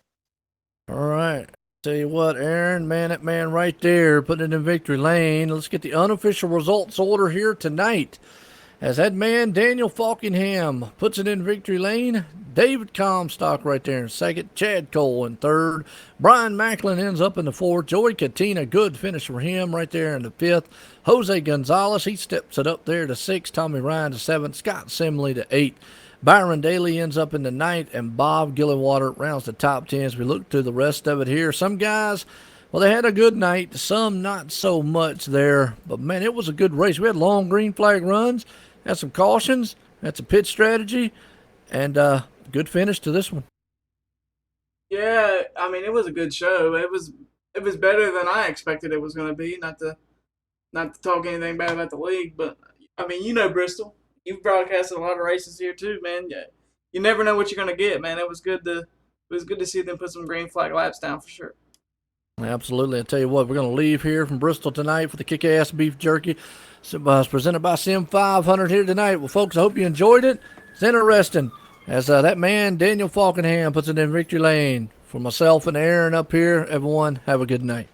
A: All right. Tell you what, Aaron, man, that man right there, putting it in victory lane. Let's get the unofficial results order here tonight. As that man, Daniel Falkingham, puts it in victory lane. David Comstock right there in second. Chad Cole in third. Brian Macklin ends up in the fourth. Joey Katina, good finish for him right there in the fifth. Jose Gonzalez, he steps it up there to sixth. Tommy Ryan to seventh. Scott Simley to eighth. Byron Daly ends up in the ninth, and Bob Gillenwater rounds the top 10 as we look through the rest of it here. Some guys, well, they had a good night. Some not so much there. But, man, it was a good race. We had long green flag runs, had some cautions, had some pit strategy, and good finish to this one.
B: Yeah, I mean, it was a good show. It was better than I expected it was going to be. Not to talk anything bad about the league, but, I mean, Bristol. You've broadcasted a lot of races here too, man. Yeah, you never know what you're gonna get, man. It was good to see them put some green flag laps down for sure.
A: Absolutely. I tell you what, we're going to leave here from Bristol tonight for the Kick-Ass Beef Jerky. It's presented by Sim500 here tonight. Well, folks, I hope you enjoyed it. It's interesting as that man, Daniel Falkingham, puts it in victory lane. For myself and Aaron up here, everyone, have a good night.